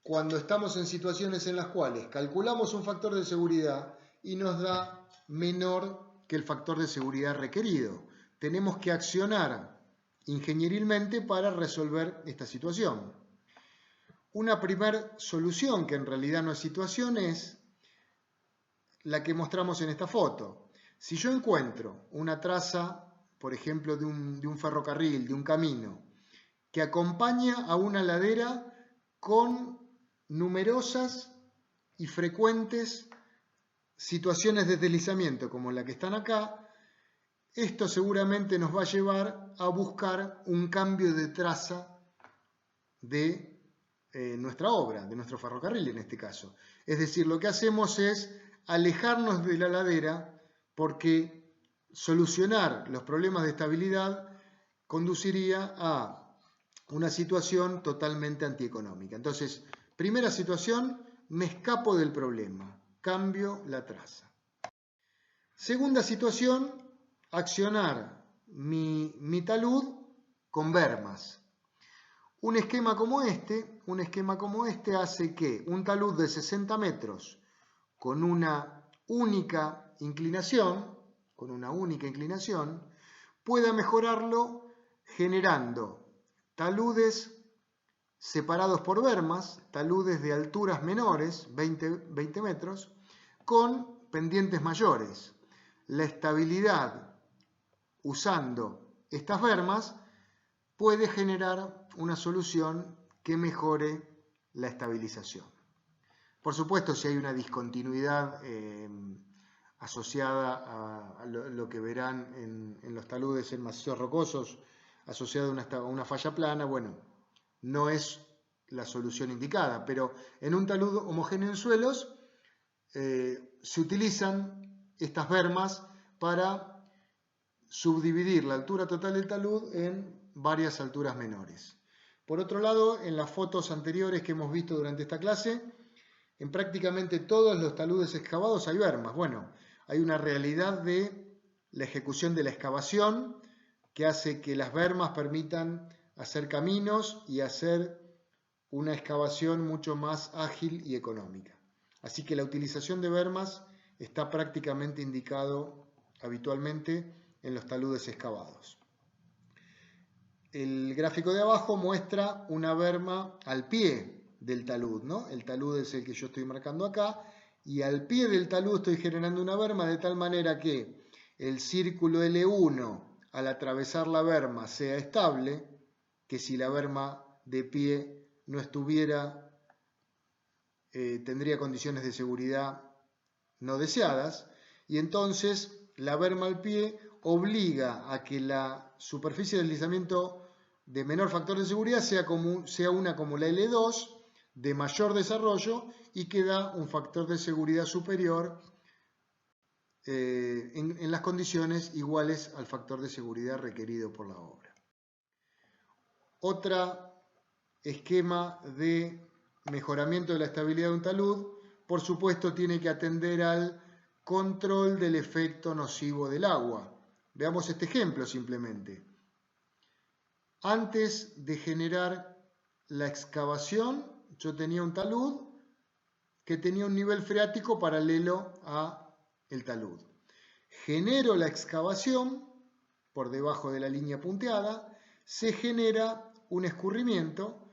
S1: cuando estamos en situaciones en las cuales calculamos un factor de seguridad y nos da menor que el factor de seguridad requerido. Tenemos que accionar ingenierilmente para resolver esta situación. Una primera solución, que en realidad no es situación, es la que mostramos en esta foto. Si yo encuentro una traza, por ejemplo, de un ferrocarril, de un camino, que acompaña a una ladera con numerosas y frecuentes situaciones de deslizamiento como la que están acá, esto seguramente nos va a llevar a buscar un cambio de traza de nuestra obra, de nuestro ferrocarril en este caso. Es decir, lo que hacemos es alejarnos de la ladera porque solucionar los problemas de estabilidad conduciría a una situación totalmente antieconómica. Entonces, primera situación, me escapo del problema, cambio la traza. Segunda situación, accionar mi talud con bermas. Un esquema como este hace que un talud de 60 metros con una única inclinación, pueda mejorarlo generando taludes separados por bermas, taludes de alturas menores, 20 metros, con pendientes mayores. La estabilidad usando estas bermas puede generar una solución que mejore la estabilización. Por supuesto, si hay una discontinuidad asociada a lo que verán en los taludes en macizos rocosos, asociado a una falla plana, bueno, no es la solución indicada, pero en un talud homogéneo en suelos se utilizan estas bermas para subdividir la altura total del talud en varias alturas menores. Por otro lado, en las fotos anteriores que hemos visto durante esta clase, en prácticamente todos los taludes excavados hay bermas. Bueno, hay una realidad de la ejecución de la excavación que hace que las bermas permitan hacer caminos y hacer una excavación mucho más ágil y económica. Así que la utilización de bermas está prácticamente indicado habitualmente en los taludes excavados. El gráfico de abajo muestra una berma al pie del talud, ¿no? El talud es el que yo estoy marcando acá, y al pie del talud estoy generando una berma de tal manera que el círculo L1 al atravesar la berma sea estable, que si la berma de pie no estuviera, tendría condiciones de seguridad no deseadas, y entonces la berma al pie obliga a que la superficie de deslizamiento de menor factor de seguridad sea una como la L2, de mayor desarrollo y que da un factor de seguridad superior en las condiciones iguales al factor de seguridad requerido por la obra. Otro esquema de mejoramiento de la estabilidad de un talud, por supuesto, tiene que atender al control del efecto nocivo del agua. Veamos este ejemplo simplemente. Antes de generar la excavación, yo tenía un talud que tenía un nivel freático paralelo al talud. Genero la excavación por debajo de la línea punteada, se genera un escurrimiento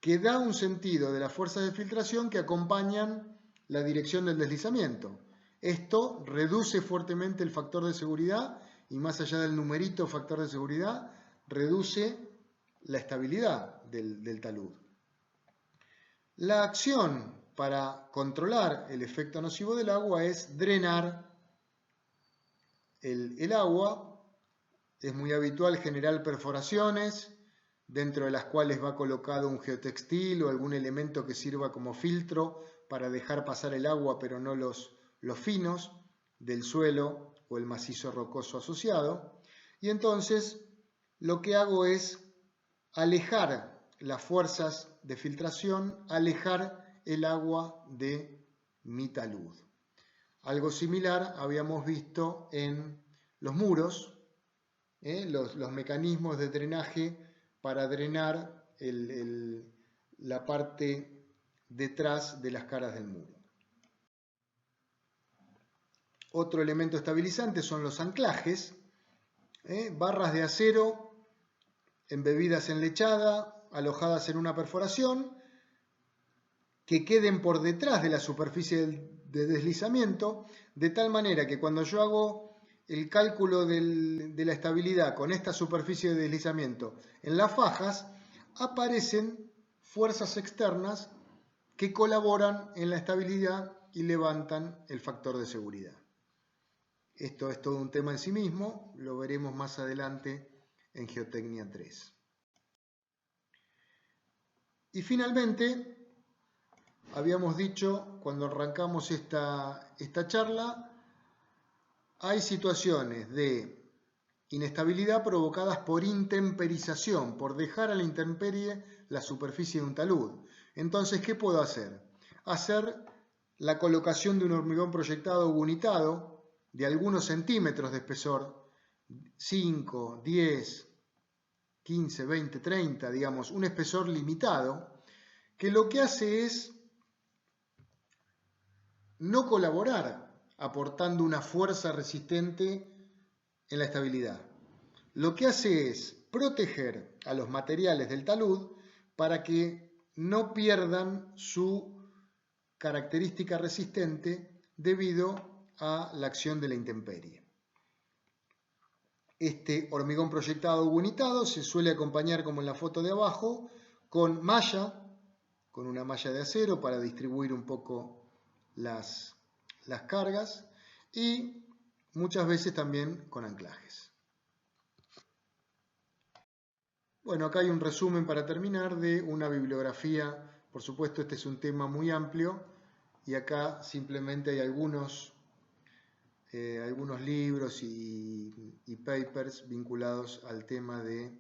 S1: que da un sentido de las fuerzas de filtración que acompañan la dirección del deslizamiento. Esto reduce fuertemente el factor de seguridad y más allá del numerito factor de seguridad, reduce la estabilidad del talud. La acción para controlar el efecto nocivo del agua es drenar el agua. Es muy habitual generar perforaciones dentro de las cuales va colocado un geotextil o algún elemento que sirva como filtro para dejar pasar el agua pero no los finos del suelo o el macizo rocoso asociado. Y entonces lo que hago es alejar las fuerzas de filtración, alejar el agua de mi talud. Algo similar habíamos visto en los muros, los mecanismos de drenaje para drenar la parte detrás de las caras del muro. Otro elemento estabilizante son los anclajes, barras de acero embebidas en lechada, alojadas en una perforación, que queden por detrás de la superficie de deslizamiento, de tal manera que cuando yo hago el cálculo de la estabilidad con esta superficie de deslizamiento en las fajas, aparecen fuerzas externas que colaboran en la estabilidad y levantan el factor de seguridad. Esto es todo un tema en sí mismo, lo veremos más adelante en Geotecnia 3. Y finalmente, habíamos dicho cuando arrancamos esta charla, hay situaciones de inestabilidad provocadas por intemperización, por dejar a la intemperie la superficie de un talud. Entonces, ¿qué puedo hacer? Hacer la colocación de un hormigón proyectado unitado de algunos centímetros de espesor, 5, 10, 15, 20, 30, digamos, un espesor limitado, que lo que hace es no colaborar aportando una fuerza resistente en la estabilidad. Lo que hace es proteger a los materiales del talud para que no pierdan su característica resistente debido a la acción de la intemperie. Este hormigón proyectado unitado se suele acompañar, como en la foto de abajo, con malla, con una malla de acero para distribuir un poco las cargas y muchas veces también con anclajes. Bueno, acá hay un resumen para terminar de una bibliografía. Por supuesto, este es un tema muy amplio y acá simplemente hay algunos libros y papers vinculados al tema de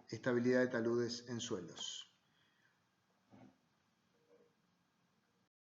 S1: estabilidad de taludes en suelos.